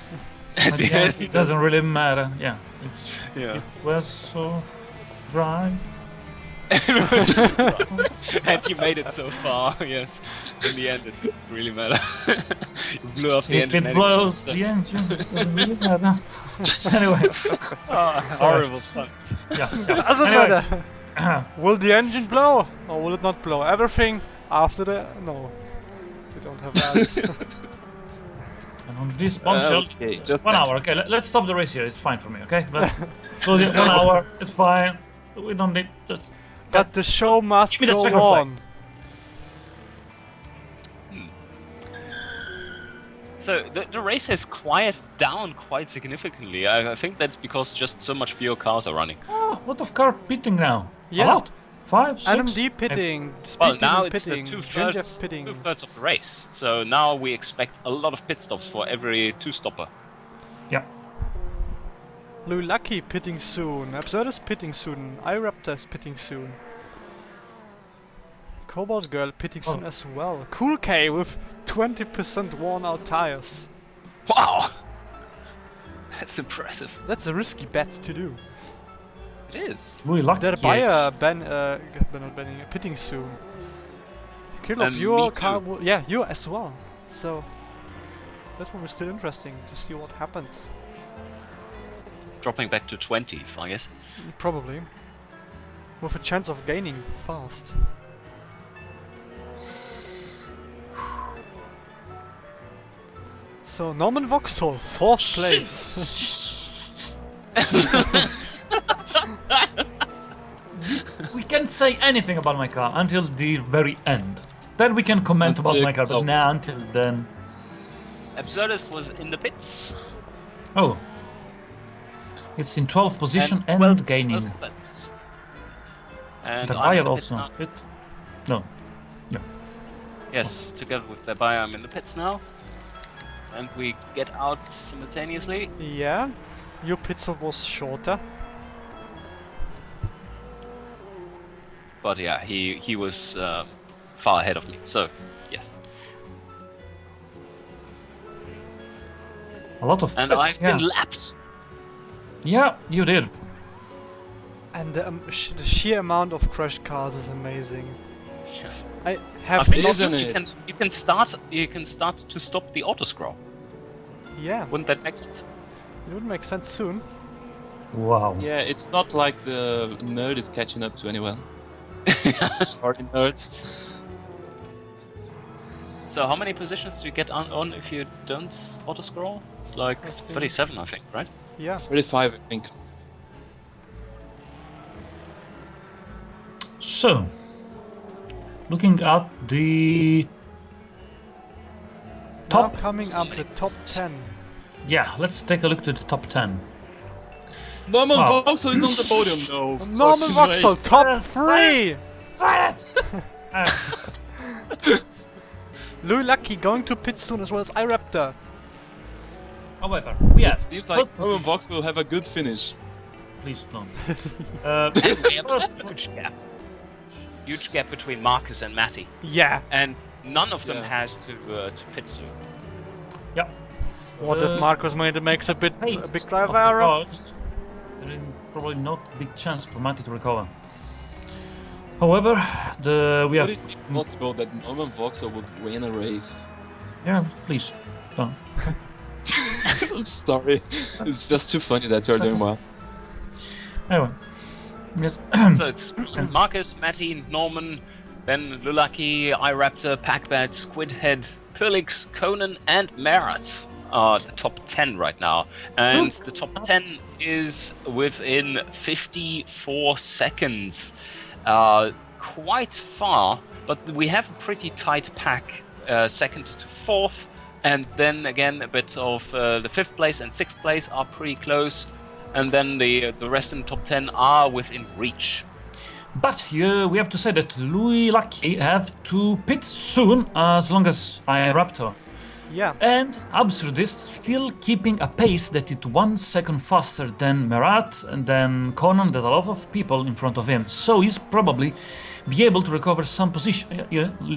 At the end, it doesn't really matter. Yeah. It's Yeah. It was so dry. And you made it so far, yes. In the end, it didn't really matter. You blew off the If engine it anyway, blows so- the engine, it doesn't really matter. Anyway. Horrible puns. Yeah. Doesn't Anyway. matter! Will the engine blow? Or will it not blow? Everything after the... No. We don't have that. And on this bombshell, Okay, it's just 1 a hour. Okay, let's stop the race here. It's fine for me. Okay, let's close it. 1 hour. It's fine. We don't need just. But the show must Give me the go checker flag. on. So the race has quieted down quite significantly. I think that's because just so much fewer cars are running. Oh, lot of car pitting now. Yeah. A lot. 5, 6. NMD pitting, Well, Speed now Demon it's pitting, two-thirds Ginger pitting. of the race. So now we expect a lot of pit stops for every two-stopper. Yeah. Lou Lucky pitting soon, Absurdist pitting soon, iRaptor's pitting soon. Cobalt Girl pitting soon Oh. as well. Cool K with 20% worn out tires. Wow! That's impressive. That's a risky bet to do. It is. Really lucky. That buyer not banning, pitting soon. Kill up Me your too. car, yeah, you as well. So that one was still interesting to see what happens. Dropping back to 20th, I guess. Probably. With a chance of gaining fast. So Norman Vauxhall, 4th place. We can't say anything about my car until the very end. Then we can comment Until about it my car, but stops. now until then. Absurdist was in the pits. Oh. It's in 12th position and, 12th gaining. 12th place. And The I'm buyer in the pits also. now. It, no. Yes, together with the buyer, I'm in the pits now. And we get out simultaneously. Yeah, your pit stop was shorter. But yeah, he was far ahead of me. So, yes. A lot of. And pit, I've yeah. been lapped. Yeah, you did. And the sheer amount of crashed cars is amazing. Yes. I I have think not... Isn't you can start to stop the auto scroll. Yeah, Wouldn't that make sense? it would make sense soon. Wow. Yeah, it's not like the nerd is catching up to anyone. Party nerd. So how many positions do you get on if you don't auto scroll? It's like I think- 37, I think, right? Yeah, 35, I think. So, looking at the Now top. coming up the top 10. Yeah, let's take a look to the top 10. Norman Wow. Vauxhall is on the podium. No. Norman fucking Vauxhall, way. top 3! Silence! Louis Lucky going to pit soon as well as iRaptor. However, we have. Seems like first Norman position- Vauxhall will have a good finish. Please don't. And we have a huge gap. Huge gap between Marcus and Matty. Yeah. And none of them Yeah. has to pit soon. Yeah. What if Marcus makes a big Pace driver of the error? cars, there is probably not a big chance for Matty to recover. However, we Would have. it be possible that Norman Vauxhall would win a race? Yeah, please don't. I'm sorry. It's just too funny that you're doing well. Anyway, yes. So it's Marcus, Matty, Norman, then Lulaki, iRaptor, Packbat, Squidhead, Purlix, Conan, and Marat are the top 10 right now. And the top 10 is within 54 seconds. Quite far, but we have a pretty tight pack, second to fourth. And then again, a bit of the 5th place and 6th place are pretty close. And then the rest in the top 10 are within reach. But we have to say that Louis Lucky have to pit soon, as long as iRaptor. Yeah. And Absurdist still keeping a pace that is 1 second faster than Merat and then Conan, that a lot of people in front of him. So he's probably be able to recover some position.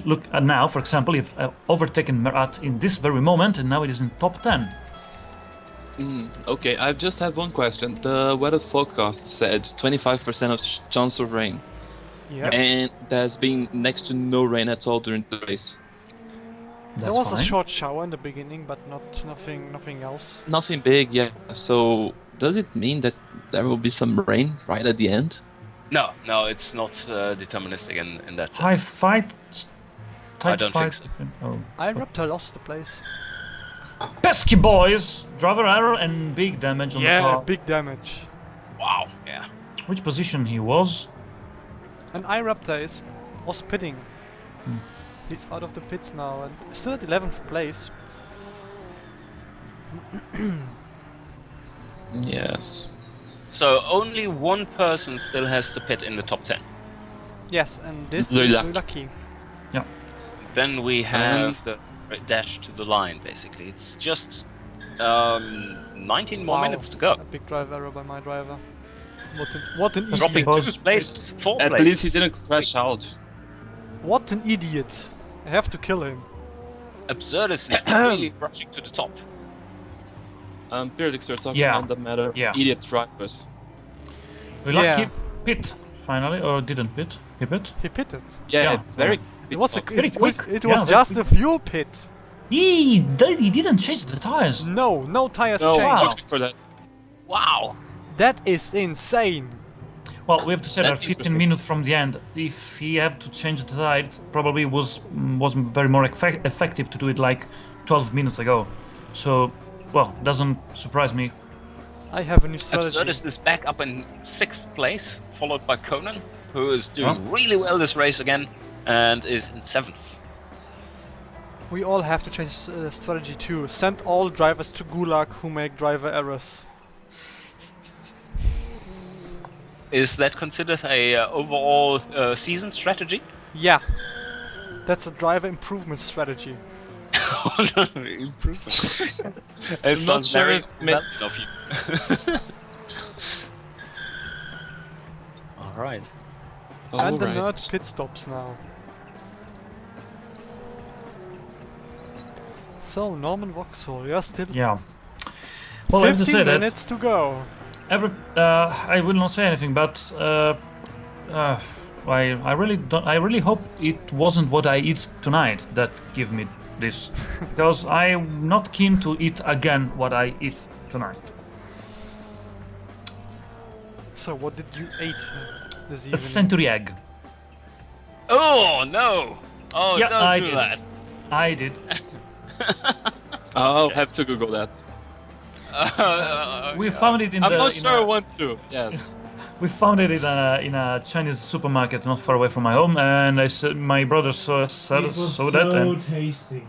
Look at now, for example, if overtaken Merat in this very moment, and now it is in top 10. Okay, I just have one question. The weather forecast said 25% of chance of rain, Yeah. and there's been next to no rain at all during the race. There That's was a fine. short shower in the beginning, but nothing else. Nothing big, yeah. So does it mean that there will be some rain right at the end? No, it's not deterministic in that sense. High fight. I don't think so. Oh. iRaptor lost the place. Pesky boys! Driver error and big damage on the Yeah, car. big damage. Wow, yeah. Which position he was? And iRaptor was pitting. He's out of the pits now and still at 11th place. Yes. So only one person still has to pit in the top 10. Yes, and this Louis is Lucky. Lucky. Then we have the dash to the line, basically. It's just 19 more Wow. minutes to go. A big drive error by my driver. What an Dropping idiot. Because- 2 places, 4 At places. least he didn't crash out. What an idiot. I have to kill him. Absurdist is really rushing to the top. Periodics, you're talking Yeah. on the matter of Yeah. idiot drivers. We Yeah. Lucky pit finally, or didn't pit? He pit? He pitted. Yeah, Yeah. it's very. It was Very quick. It Yeah, was very just a fuel pit. He didn't change the tires. No tires No, changed. Wow. wow. For that. Wow! That is insane. Well, we have to say that That's 15 interesting. minutes from the end. If he had to change the tires, probably was very more effective to do it like 12 minutes ago. So, well, doesn't surprise me. I have a new strategy. Absurdist is back up in 6th place, followed by Conan, who is doing really well this race again, and is in 7th. We all have to change strategy too. Send all drivers to Gulag who make driver errors. Is that considered a overall season strategy? Yeah. That's a driver improvement strategy. Improvement. It I'm sounds not sure very if ma- Italian of you. All right. And the Alright. nerd pit stops now. So, Norman Vauxhall, you're still Yeah. Well, I have to 15 say that minutes to go. I will not say anything, but I really don't. I really hope it wasn't what I eat tonight that give me this, because I'm not keen to eat again what I eat tonight. So, what did you eat this A evening? century egg. Oh no! Oh, Yeah, don't I do did. that. I did. I'll have to Google that. We found it in I'm the. not in sure I the- want to. Yes. We found it in a Chinese supermarket not far away from my home, and I said my brother saw that, and tasty.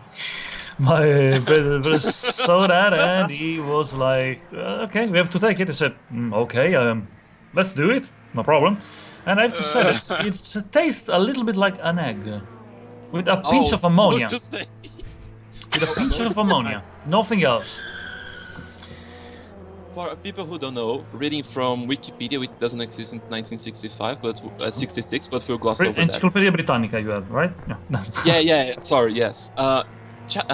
my brother saw that, and he was like, "Okay, we have to take it." I said, "Okay, let's do it, no problem." And I have to say that it tastes a little bit like an egg, with a pinch of ammonia. What to say? With a pinch of ammonia, nothing else. For people who don't know, reading from Wikipedia, which doesn't exist in 1965, but 66, but we'll gloss over that. Encyclopedia Britannica, you have, right? Yeah. Yeah. Sorry, yes.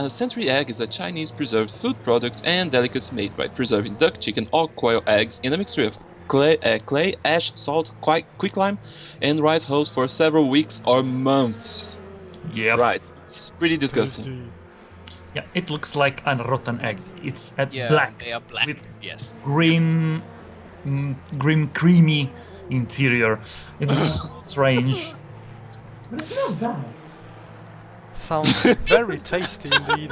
Century egg is a Chinese preserved food product and delicacy made by preserving duck, chicken, or quail eggs in a mixture of clay, ash, salt, quicklime, and rice hulls for several weeks or months. Yep. Right. It's pretty disgusting. Tasty. Yeah, it looks like a rotten egg. It's Yeah, black. they are black. With Yes. green, creamy interior. It's strange. But it's not bad. Sounds very tasty indeed.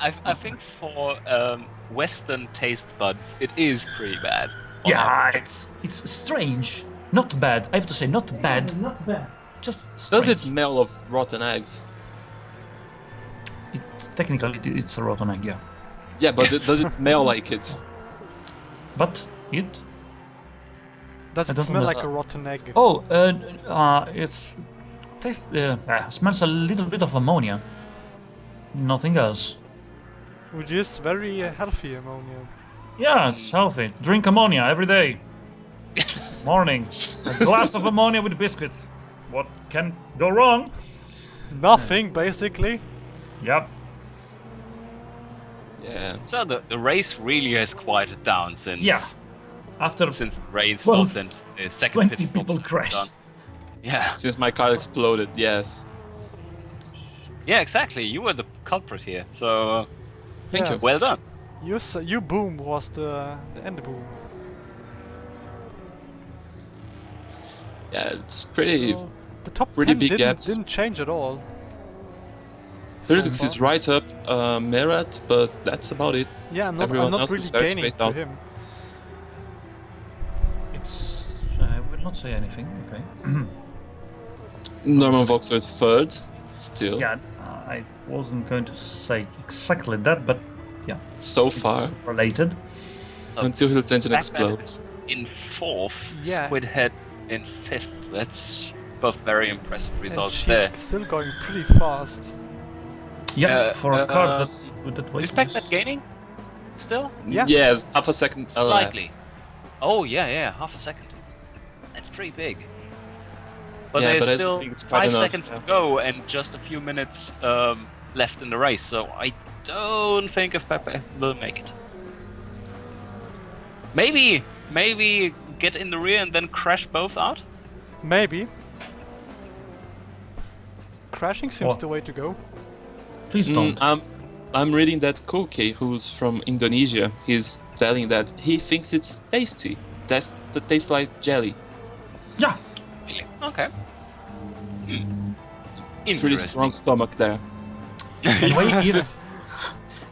I think for Western taste buds, it is pretty bad. Yeah, it's strange. Not bad. I have to say, not bad. Not bad. Just Does strange. it smell of rotten eggs? Technically, it's a rotten egg, yeah. Yeah, but does it smell like it? But it. Does I it don't smell know. like a rotten egg? Oh, it's smells a little bit of ammonia. Nothing else. Which is very healthy ammonia. Yeah, it's healthy. Drink ammonia every day. Morning. A glass of ammonia with biscuits. What can go wrong? Nothing, basically. Yep. Yeah. So the race really has quieted down since After since the rain Well, stopped and the second 20 pit stops people have crashed. done. Yeah. Since my car exploded, yes. Yeah, exactly. You were the culprit here. So Thank Yeah. you. well done. You boom was the end boom. Yeah, it's pretty. So, the top pretty 10 big didn't, gaps. didn't change at all. Heretics so is far. right up Merat, but that's about it. Yeah, I'm not Everyone else really is very gaining spaced to out. him. it's, I will not say anything. Okay. Norman Voxer is third, still. Yeah, I wasn't going to say exactly that, but yeah, So far, related. until his engine Backman explodes. in fourth, Yeah. Squidhead in fifth. That's both very impressive And results she's there. still going pretty fast. Yeah, for a car uh, with that weight. Is Pac-Man yes. gaining? Still? Yeah. Yes, half a second. Slightly. Oh yeah, half a second. That's pretty big. But Yeah, there's but I still think it's quite 5 enough, seconds yeah. to go and just a few minutes left in the race, so I don't think if Pepe will make it. Maybe get in the rear and then crash both out? Maybe. Crashing seems Oh. the way to go. Please don't. I'm reading that Koke, who's from Indonesia, he's telling that he thinks it's tasty. That tastes like jelly. Yeah. Really? Okay. Pretty Interesting. strong stomach there. Anyway,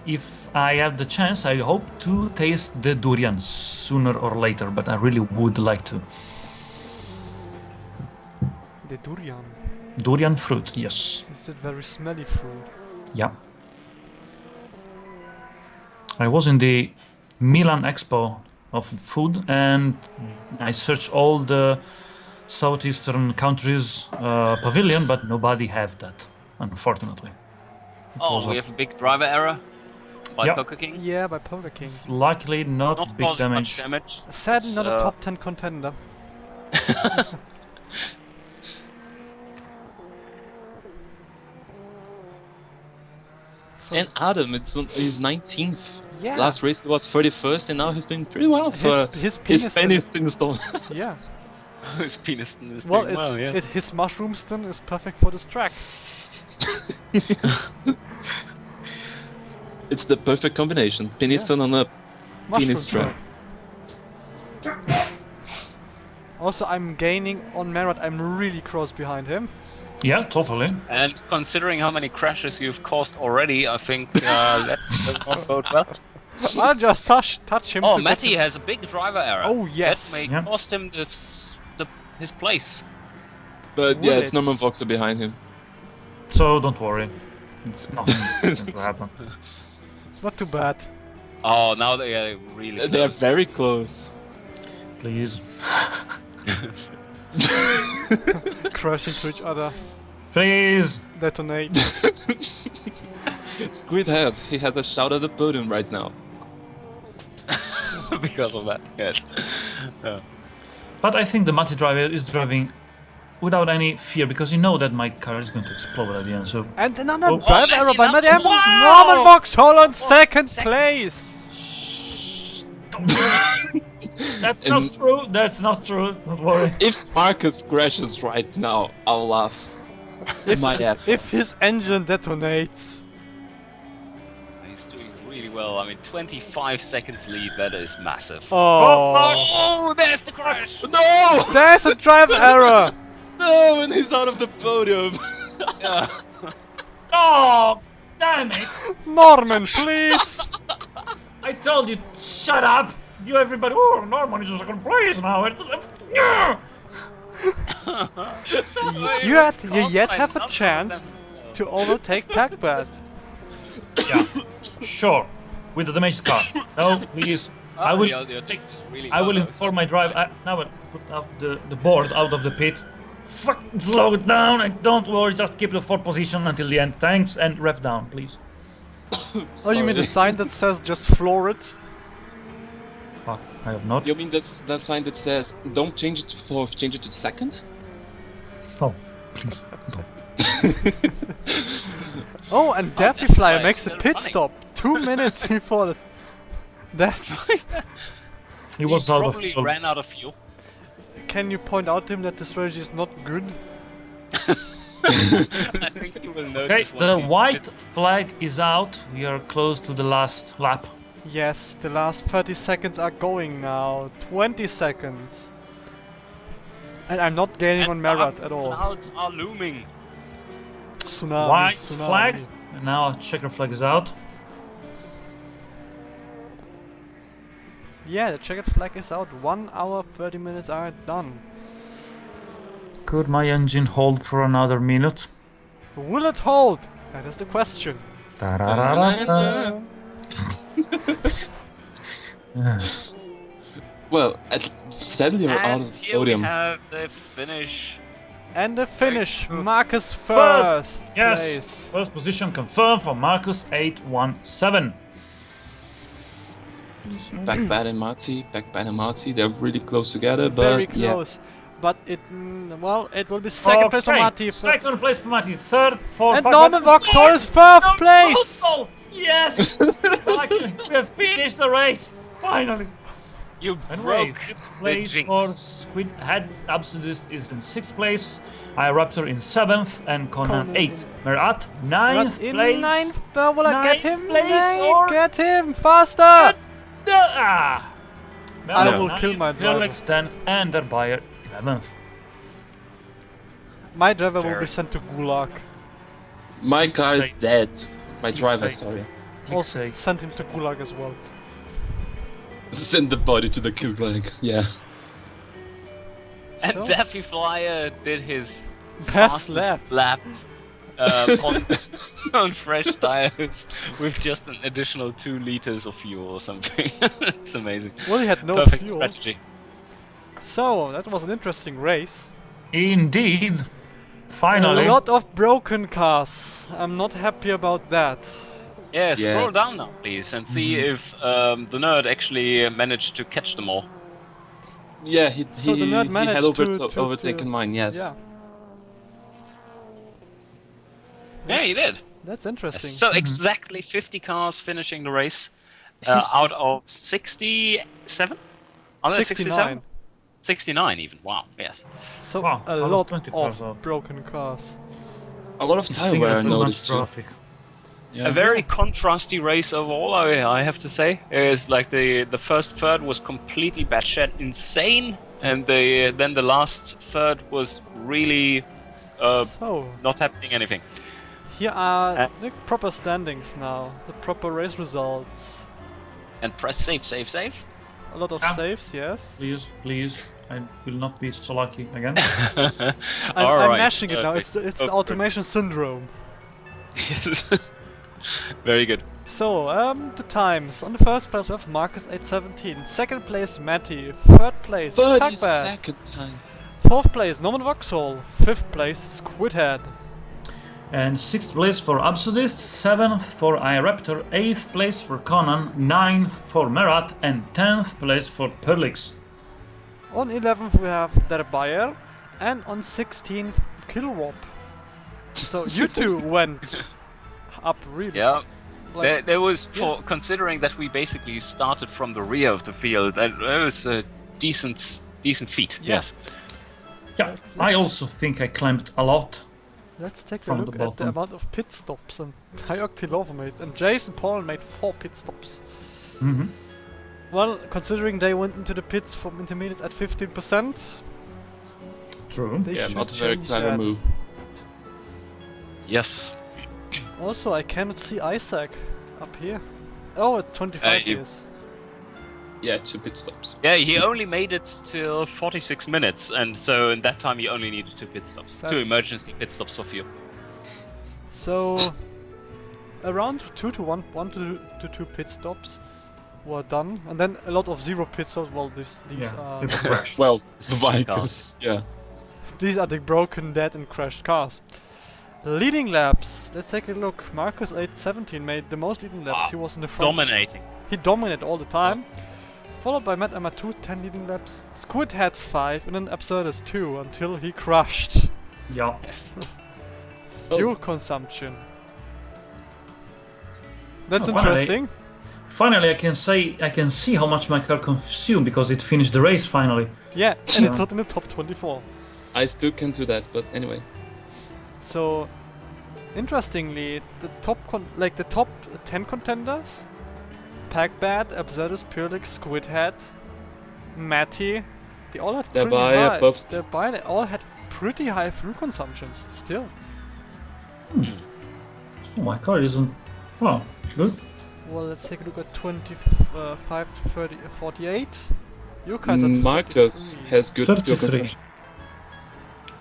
if I have the chance, I hope to taste the durian sooner or later, but I really would like to. The durian. Durian fruit, yes. It's that very smelly fruit. Yeah. I was in the Milan Expo of food and I searched all the southeastern countries pavilion, but nobody have that, unfortunately. Oh, we have a big driver error by Yep. Poker King. Yeah, by Poker King. Luckily, not Not big causing damage. much damage. Sadly, not a So- top 10 contender. So And Adam, he's 19th. yeah, Last race he was 31st, and now he's doing pretty well for his penis. his penis stone. Yeah. His penis is Well, doing well, yes. his mushroom stun is perfect for this track. It's the perfect combination. Penis stone on a Mushroom penis track. Also, I'm gaining on Marat. I'm really close behind him. Yeah, totally. And considering how many crashes you've caused already, I think that's not bode well. I'll just touch him Oh, to get Matty him. has a big driver error. Oh, yes. That may Yeah. cost him his place. But Will yeah, it's it? Norman Voxer behind him. So don't worry. It's nothing going to happen. Not too bad. Oh, now they are really They are close. very close. Please. Crash into each other. Please. Detonate. Squidhead, he has a shout at the podium right now. Because of that, yes. But I think the Mati driver is driving without any fear because you know that my car is going to explode at the end. So And another Oh, drive Matty, error by that's- Matty. Wow! Norman Vauxhall on second Second. place. that's And- not true. That's not true. Don't worry. If Marcus crashes right now, I'll laugh. My ass. If his engine detonates. He's doing really well. I mean, 25 seconds lead, that is massive. Oh. Oh, there's the crash! No! There's a drive error. No, and he's out of the podium. Yeah. Oh, damn it! Norman, please. I told you, shut up! You everybody, oh, Norman is in second place now. Yeah. You yet have a chance to overtake Packbat. Yeah, sure. With the damaged car. No, please. I will. I will inform my driver. Now I'll put up the board out of the pit. Fuck, slow it down. And don't worry. Just keep the fourth position until the end. Thanks, and rev down, please. Oh, you mean the sign that says just floor it? Fuck, I have not. You mean that's the sign that says don't change it to fourth, change it to second? Oh, please. No. Oh, and Daffy that's Flyer why makes it's a still pit running. stop 2 minutes before the... That's... He was out of probably fuel. ran out of fuel. Can you point out to him that the strategy is not good? I think he will Okay, notice the once he white is- flag is out. We are close to the last lap. Yes, the last 30 seconds are going now. 20 seconds. And I'm not gaining on Marat at all. Clouds are looming. Tsunami. White tsunami. flag. And now a checker flag is out. Yeah, the checkered flag is out. 1 hour, 30 minutes are done. Could my engine hold for another minute? Will it hold? That is the question. Ta-ra-ra-ra-ra. Well, sadly we're out And of the here we podium. have the finish. And the finish. Right. Marcus First, first yes. place. First position confirmed for Marcus 817. Backbat and Marty, they're really close together, but Very yeah. close. But it, well, it will be second place for Okay, Marty. Second place for Marty. Third for And Pac-Man. Norman Vauxhall is fourth Norman place. Vauxhall! Yes! Luckily, we have finished the race. Finally. You Anyway, broke fifth the place jinx. for Squidhead. Absolutist is in sixth place. Raptor in seventh, and Conan Conan eighth. in- Merat ninth But in place. ninth, will I get Ninth him? place Nay, or- get him faster! Ah! I Merat will kill ninth, my driver. Felix 10th, and Verbier 11th. My driver will be Jared. sent to Gulag. My car is Say- dead. My Keep driver, saying- sorry. Also, Say- send him to Gulag as well. Send the body to the kill leg. Yeah. And So, Daffy Flyer did his best fastest lap. on, on fresh tires with just an additional 2 liters of fuel or something. It's amazing. Well, he had no Perfect fuel. strategy. So, that was an interesting race. Indeed. Finally. A lot of broken cars. I'm not happy about that. Yeah, scroll Yes. down now, please, and see if the nerd actually managed to catch them all. Yeah, he So the nerd he managed had to overtaken mine, yes. Yeah. Yeah, he did. That's interesting. So exactly 50 cars finishing the race out of 67? Are there 69. 69 even, wow, yes. So Wow, a almost lot 20 cars of off. broken cars. A lot of It's tire thinking wear I too much noticed too. traffic. Yeah. A very contrasty race overall, I have to say. Is like the first third was completely batshit insane, and then the last third was really So, not happening anything. here are Uh, the proper standings now. The proper race results. And press save, save, save. A lot of Ah. saves, yes. Please. I will not be so lucky again. I'm Alright, mashing it now. It's perfect. the Go for it. automation syndrome. Yes. Very good. So, the times. On the first place we have Marcus 817. Second place Matty. Third place Packbad. 32nd time. Fourth place Norman Vauxhall. Fifth place Squidhead. And 6th place for Absurdist, 7th for iRaptor, 8th place for Conan, 9th for Merat, and 10th place for Perlix. On 11th we have Der Bayer. And on 16th Killrop. So you two went up really. Yeah. Like, There was, for considering that we basically started from the rear of the field, that was a decent feat. Yeah. Yes. Yeah, I also think I climbed a lot. let's take a from look the at the bottom. amount of pit stops and Dioctilova made. And Jason Paul made 4 pit stops. Hmm. Well, considering they went into the pits from intermediates at 15%, True. they Yeah, should not a very change clever that. move. Yes. Also, I cannot see Isaac up here. Oh, at 25 you- years. Yeah, 2 pit stops. Yeah, he only made it till 46 minutes, and so in that time he only needed 2 pit stops. So- 2 emergency pit stops for fuel. So, around 2 to 1 to 2 pit stops were done, and then a lot of 0 pit stops. Well, these Yeah, are people crashed. Well, Cars. Vikings. Yeah. these are the broken, dead, and crashed cars. Leading laps. Let's take a look. Marcus 817 made the most leading laps. Wow. He was in the front. Dominating. He dominated all the time. Followed by Matt Amatu, 10 leading laps. Squid had 5, and then Absurdist 2 until he crashed. Yeah. Yes. Fuel consumption. That's Oh, wow, interesting. Finally, I can see how much my car consumed because it finished the race finally. Yeah, and it's Yeah. not in the top 24. I still can do that, but anyway. So, interestingly, the top 10 contenders, Packbad, Absurdist, Purlix, Squidhead, Matty, they all had Der pretty Bayer, high. Bobst- Der Bayer, they all had pretty high fuel consumptions still. Oh, my car isn't. Well, good. Well, let's take a look at 25 to 30, 48. You guys at Marcus 43. has good fuel 33. consumption.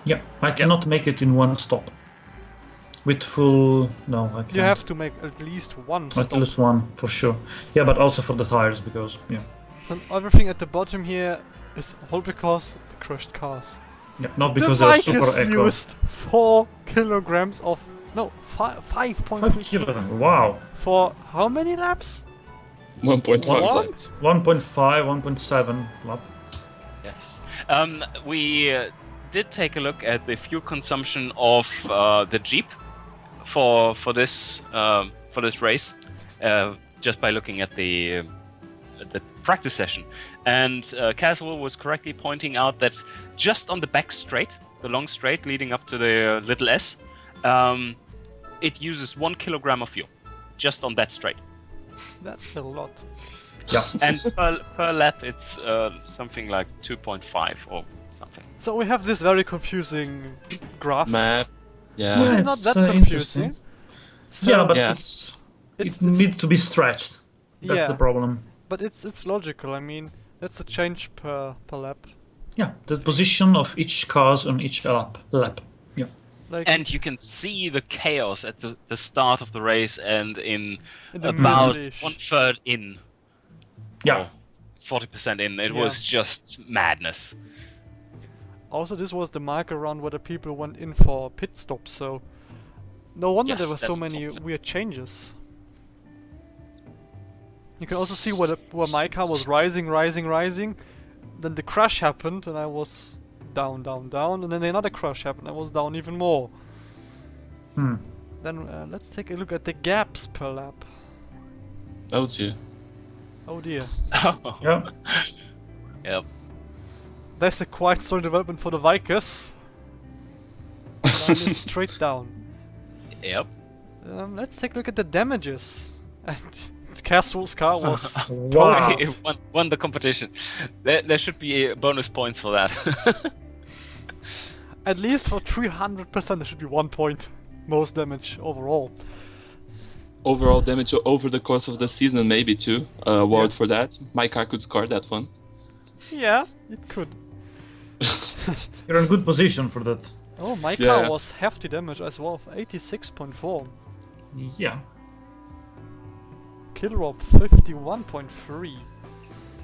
Yeah, I cannot make it in one stop. With full. No, I can't. You have to make at least one At stop. least one, for sure. Yeah, but also for the tires, because, yeah. So everything at the bottom here is all because the crushed cars. Yeah, not The because they're super Vikings eco. used 4 kilograms of... No, 5.3 5 kilograms, wow. for how many laps? 1.1 What? laps. 1.5, 1.7 lap. Yes. We did take a look at the fuel consumption of the Jeep for this race, just by looking at the practice session. And Caswell was correctly pointing out that just on the back straight, the long straight leading up to the little S, it uses 1 kilogram of fuel, just on that straight. That's a lot. Yeah. And per lap, it's something like 2.5 or something. So we have this very confusing graph. Map. Yeah. Yeah. It's not It's, that interesting. confusing. So Yeah, but Yeah. it it's needs to be stretched. That's yeah, the problem. but it's logical. I mean, that's a change per lap. Yeah, the position of each cars on each lap. Yeah. Like And you can see the chaos at the start of the race and in in the about middle-ish. 1/3 in. Yeah. Or 40% in. It Yeah. was just madness. Also, this was the mark around where the people went in for pit stops, so no wonder Yes, there were so that's many top. weird changes. You can also see where my car was rising. Then the crash happened, and I was down, and then another crash happened. I was down even more. Hmm. Then let's take a look at the gaps per lap. Oh dear. Oh dear, Yeah. Yep. there's a quite strong development for the Vikers. Line is straight down. Yep. Let's take a look at the damages. And Castle's car was Wow. Totally won the competition. There should be bonus points for that. at least for 300%. There should be 1 point most damage overall. overall damage over the course of the season, maybe too. Award for that. My car could score that one. Yeah, it could. You're in good position for that. Oh, my Yeah. car was hefty damage as well, 86.4. Yeah. Kill roll 51.3.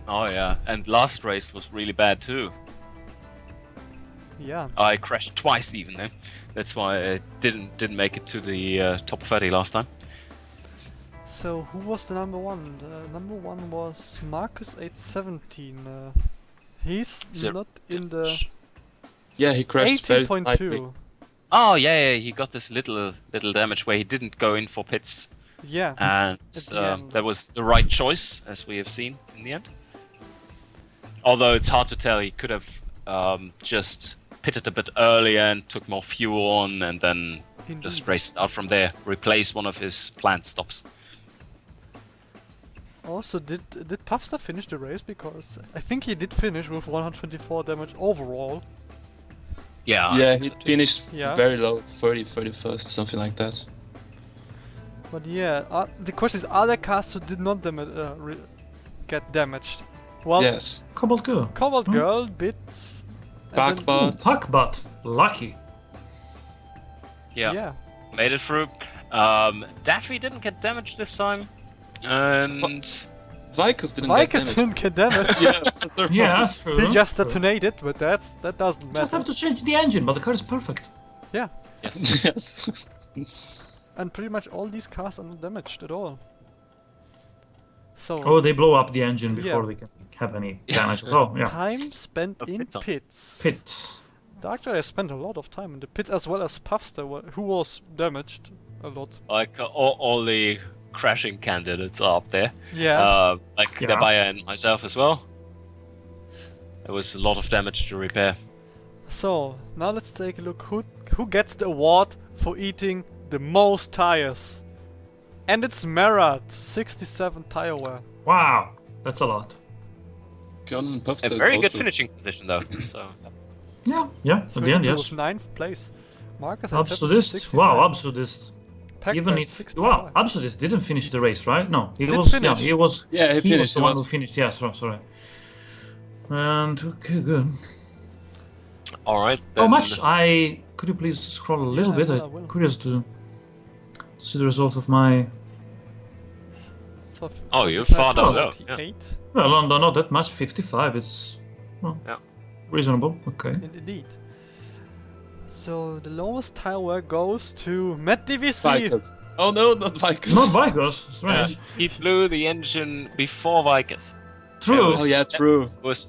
Oh yeah, and last race was really bad too. Yeah. I crashed twice even then. That's why I didn't make it to the top 30 last time. So who was the number one? The number one was Marcus 817. He's So- not in the Yeah, he crashed very slightly. 18.2. Oh yeah, he got this little damage where he didn't go in for pits, Yeah. and the end. that was the right choice, as we have seen in the end. Although it's hard to tell, he could have just pitted a bit earlier and took more fuel on, and then just Indeed. raced out from there, replace one of his planned stops. Also, did Puffster finish the race? Because I think he did finish with 124 damage overall. Yeah. Yeah, he finished Yeah. very low, 30, 31st, something like that. But yeah, the question is, are there cars who did not get damaged? Well, Yes. Cobalt Girl. Cobalt Hmm. Girl bit. and then- Backbot. Puckbutt. Lucky. Yeah. Yeah. Made it through. Daffy didn't get damaged this time, and Vickers didn't Vickers get damage. didn't get damaged. Yeah, that's their Yeah, problem. that's true. He just True. detonated, but that doesn't Just matter. have to change the engine, but the car is perfect. Yeah. Yes. And pretty much all these cars are not damaged at all. So Oh, they blow up the engine before Yeah. they can have any damage. Oh, yeah. time spent A in pit stop. pits. Pit. Dark Rider spent a lot of time in the pits as well as Puffster, who was damaged a lot. like all the crashing candidates are up there. Yeah. Like Yeah. Debaya and myself as well. There was a lot of damage to repair. So now let's take a look who gets the award for eating the most tires. And it's Marat, 67 tire wear. Wow. That's a lot. Gunn and A Puffster very good also. finishing position though. So Yeah, yeah. At the end, He yes. was 9th place. Marcus had Absolutist. 65. Wow, Absolutist. Packed Even by if 65. wow, Absolutist didn't finish the race, right? No, he Did was. finish. Yeah, he was. Yeah, he was finished. the He one was- who finished. Yeah, sorry. And okay, good. all right. How Then much? Could you please scroll a little I bit? will, I I'm will. curious to see the results of my. So Oh, you're far down low. 48. Well, no, not that much. 55. It's well, Yeah. reasonable. Okay. Indeed. So the lowest tire wear goes to Matt DVC. Vickers. Oh no, not Vickers. Not bikers. Yeah. Strange. He blew the engine before Vickers. True. It Oh yeah, true. It was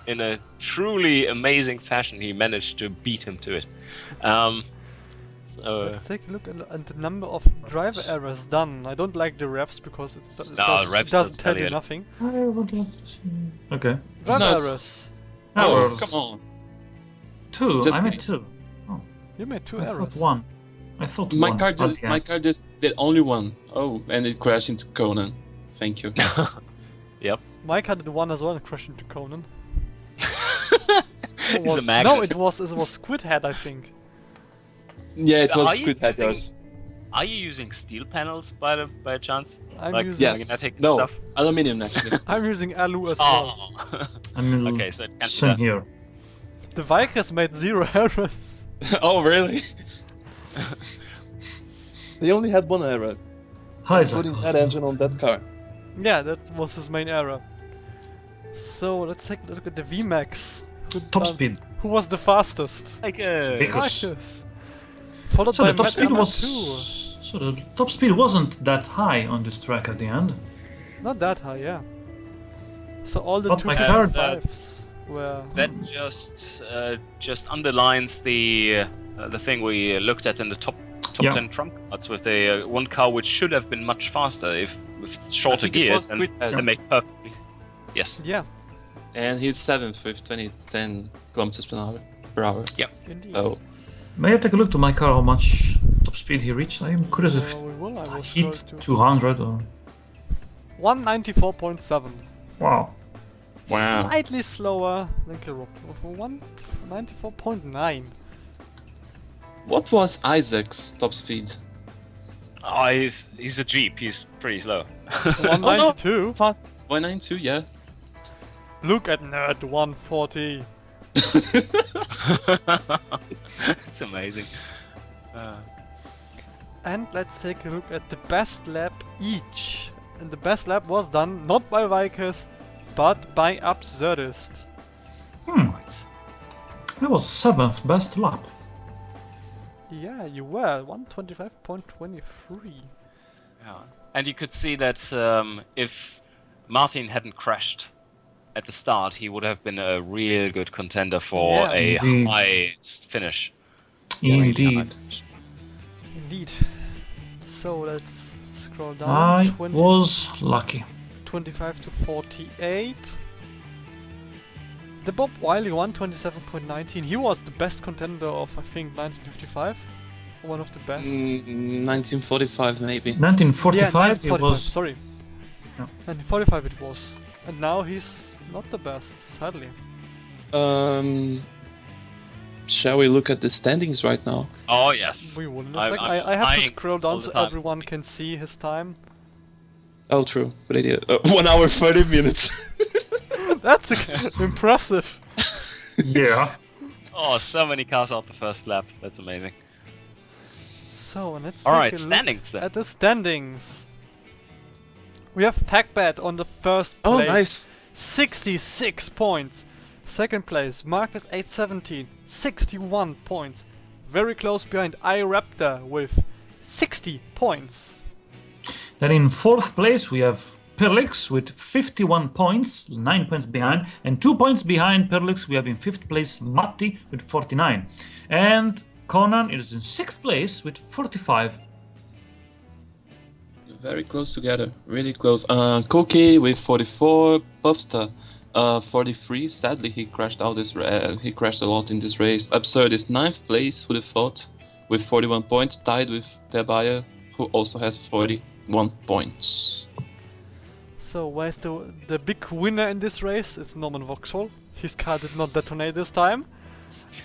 in a truly amazing fashion. He managed to beat him to it. So Let's take a look at the number of driver errors done. I don't like the refs because it refs doesn't doesn't tell tell you you. nothing. I would like to see. Okay. Driver No, errors. Oh, Errors. come on. Two. Just I made kidding. two. You made 2 I errors. thought one. I thought My one. car at just the my end. car just did only one. Oh, and it crashed into Conan. Thank you. yep. Mike had the one as well and crashed into Conan. Or He's was- a magnet. No, it was Squid Head, I think. Yeah, it Are was you Squid Head. using- Yes. Are you using steel panels by chance? I'm Like, using yeah. Yes. magnetic No, stuff? aluminium actually. I'm using Alu as well. Oh. I mean, Okay, so it can't be same that. here. The Vikers made 0 errors. Oh really? They only had one error. Hi, Putting Zach. that engine on that car. Yeah, that was his main error. So let's take a look at the VMAX. Top speed. Who was the fastest? Like Vickers. Vikers. Followed So by the top Matt speed Emma was. 2. So the top speed wasn't that high on this track at the end. Not that high, yeah. So all the But my car- 255s were... that just underlines the thing we looked at in the top Yeah. 10 trump cards with the one car which should have been much faster if with shorter I think it gears was and Squid Head. they make perfectly. Yes. Yeah, And he's 7th with 10 kilometers per hour. indeed. So May I take a look to my car how much top speed he reached? I am curious if We will, I will he hit scroll to 200 or. 194.7. Wow. wow. Slightly slower than Kilrock. With 194.9. What was Isaac's top speed? Oh, he's a Jeep. He's pretty slow. 192. Fast 192, yeah. Look at Nerd 140. It's amazing. And let's take a look at the best lap each. And the best lap was done not by Vicus, but by Absurdist. That was 7th best lap. Yeah, you were 125.23. Yeah. And you could see that if Martin hadn't crashed at the start, he would have been a real good contender for Yeah. a Indeed. high finish. Really high Indeed. finish. Indeed. So let's scroll down. I was lucky. 25 to 48. The Bob Wiley 127.19. He was the best contender of, I think, 1955. One of the best. 1945 maybe. 1945 yeah, it was. Sorry. Yeah. 1945 it was. And now he's not the best, sadly. Shall we look at the standings right now? Oh, yes. We will in a I'm- sec. I'm I have to eyeing scroll all down the so time. everyone can see his time. Oh, true. Good idea. 1 hour 30 minutes. That's impressive. Yeah. Oh, so many cars out the first lap. That's amazing. So, let's All take right, a look standings then. at the standings. We have Packbat on the first place. Oh, nice. 66 points. Second place, Marcus 817, 61 points. Very close behind iRaptor with 60 points. Then in 4th place we have Perlix with 51 points, 9 points behind, and 2 points behind Perlix we have in 5th place Matti with 49. And Conan is in 6th place with 45. Very close together. Really close. Koki with 44. Puffstar 43. Sadly, he crashed out this. He crashed a lot in this race. Absurd is 9th place. Who'd have thought? With 41 points, tied with Terbaya, who also has 41 points. So where's the big winner in this race? It's Norman Vauxhall. His car did not detonate this time.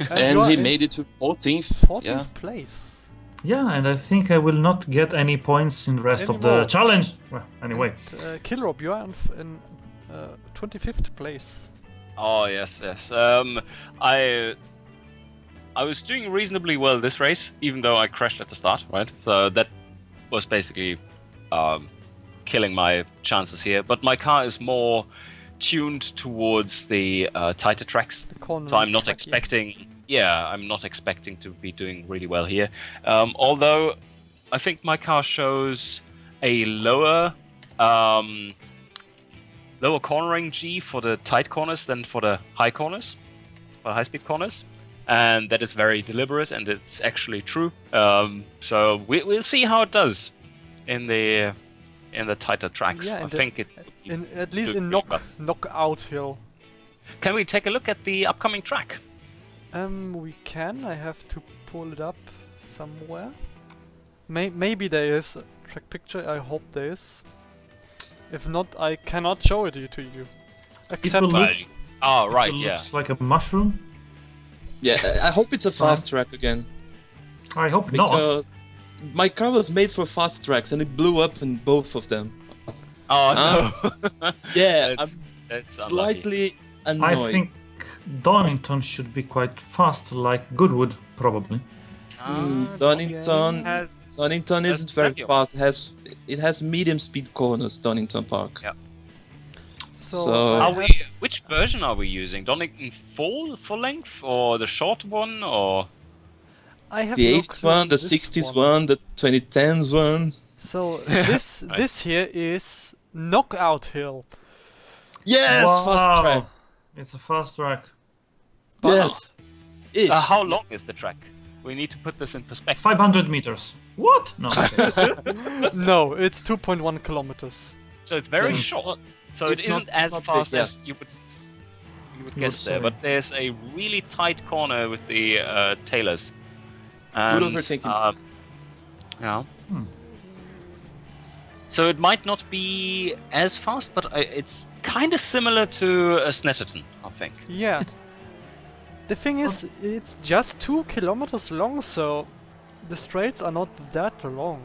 And you are he in made it to 14th. 14th Yeah. place. Yeah, and I think I will not get any points in the rest of the Anymore. challenge. Well, anyway. And, Killrob, you are in 25th place. Oh, yes, yes. I was doing reasonably well this race, even though I crashed at the start, right? So that was basically killing my chances here. But my car is more tuned towards the tighter tracks, The corner so I'm not track, yeah. expecting. Yeah, I'm not expecting to be doing really well here. Although I think my car shows a lower cornering G for the tight corners than for the high corners, for the high-speed corners, and that is very deliberate, and it's actually true. So we'll see how it does in the tighter tracks. Yeah, I and think it. At least do in pretty well. knockout hill. Can we take a look at the upcoming track? We can. I have to pull it up somewhere. Maybe there is a track picture. I hope there is. If not, I cannot show it to you. Except will look- Oh, right, It yeah. looks like a mushroom. Yeah, I hope it's a It's fine. fast track again. I hope not. Because my car was made for fast tracks and it blew up in both of them. Oh, no. Yeah, that's I'm unlucky. slightly annoyed. I think Donington should be quite fast, like Goodwood, probably. Donington has Donington has isn't very plenty of- fast. It has medium speed corners, Donington Park. Yeah. so. So- I Are have- we? Which version are we using? Donington full length or the short one or? I have The no 8th clue one, the this 60s one, the 2010s one. So this here is knockout hill. Yes, wow. fast track. It's a fast track. But Yes. Ish. How long is the track? We need to put this in perspective. 500 meters. What? No. no, it's 2.1 kilometers. So it's very Yeah. short. So it It's isn't not- as not fast big, yeah. as you would would guess there. say. But there's a really tight corner with the tailors. And, overtaking. yeah. Hmm. So it might not be as fast, but it's kind of similar to a Snetterton, I think. Yeah. It's- The thing is, it's just 2 kilometers long, so the straights are not that long.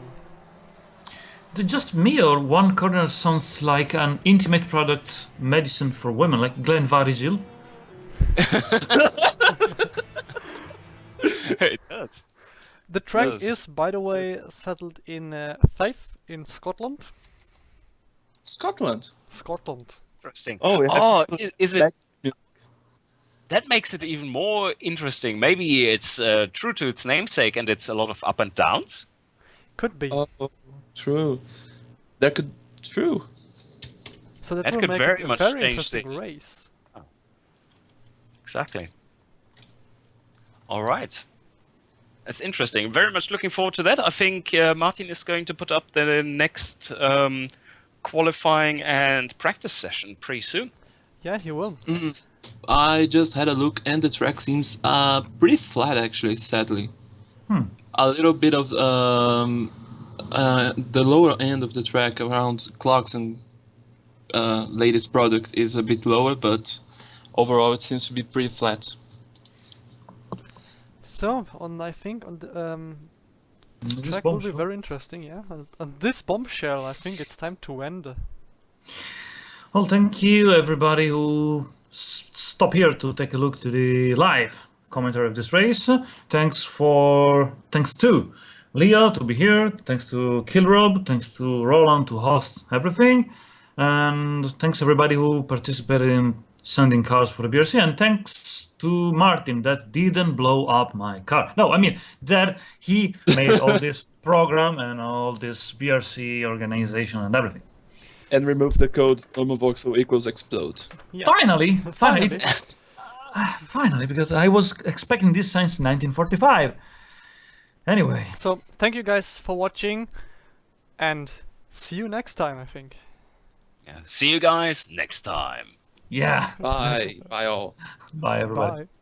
just me or one corner sounds like an intimate product medicine for women, like Glenvarizil? It does. The track Yes. is, by the way, settled in Fife in Scotland. Scotland. Scotland. Interesting. Oh, we have Oh, to put is it? back to- That makes it even more interesting. Maybe it's true to its namesake and it's a lot of up and downs. Could be. Oh, true. That could true. So that that will could make very it a much very change interesting things. race. Exactly. All right. That's interesting. Very much looking forward to that. I think Martin is going to put up the next qualifying and practice session pretty soon. Yeah, he will. I just had a look, and the track seems pretty flat, actually. Sadly, a little bit of the lower end of the track around clocks and latest product is a bit lower, but overall it seems to be pretty flat. So, I think on the this This track will be bombshell. very interesting. Yeah, and on this bombshell, I think it's time to end. Well, thank you everybody who stop here to take a look to the live commentary of this race. Thanks to Leo to be here. Thanks to Killrob. Thanks to Roland to host everything. And thanks everybody who participated in sending cars for the BRC. And thanks to Martin that didn't blow up my car. No, I mean that he made all this program and all this BRC organization and everything. And remove the code normalvoxel equals explode. Yes. Finally, Finally. finally, because I was expecting this since 1945. Anyway, So, thank you guys for watching, and see you next time, I think. Yeah. See you guys next time. yeah. Bye. Bye all. Bye, everybody. Bye.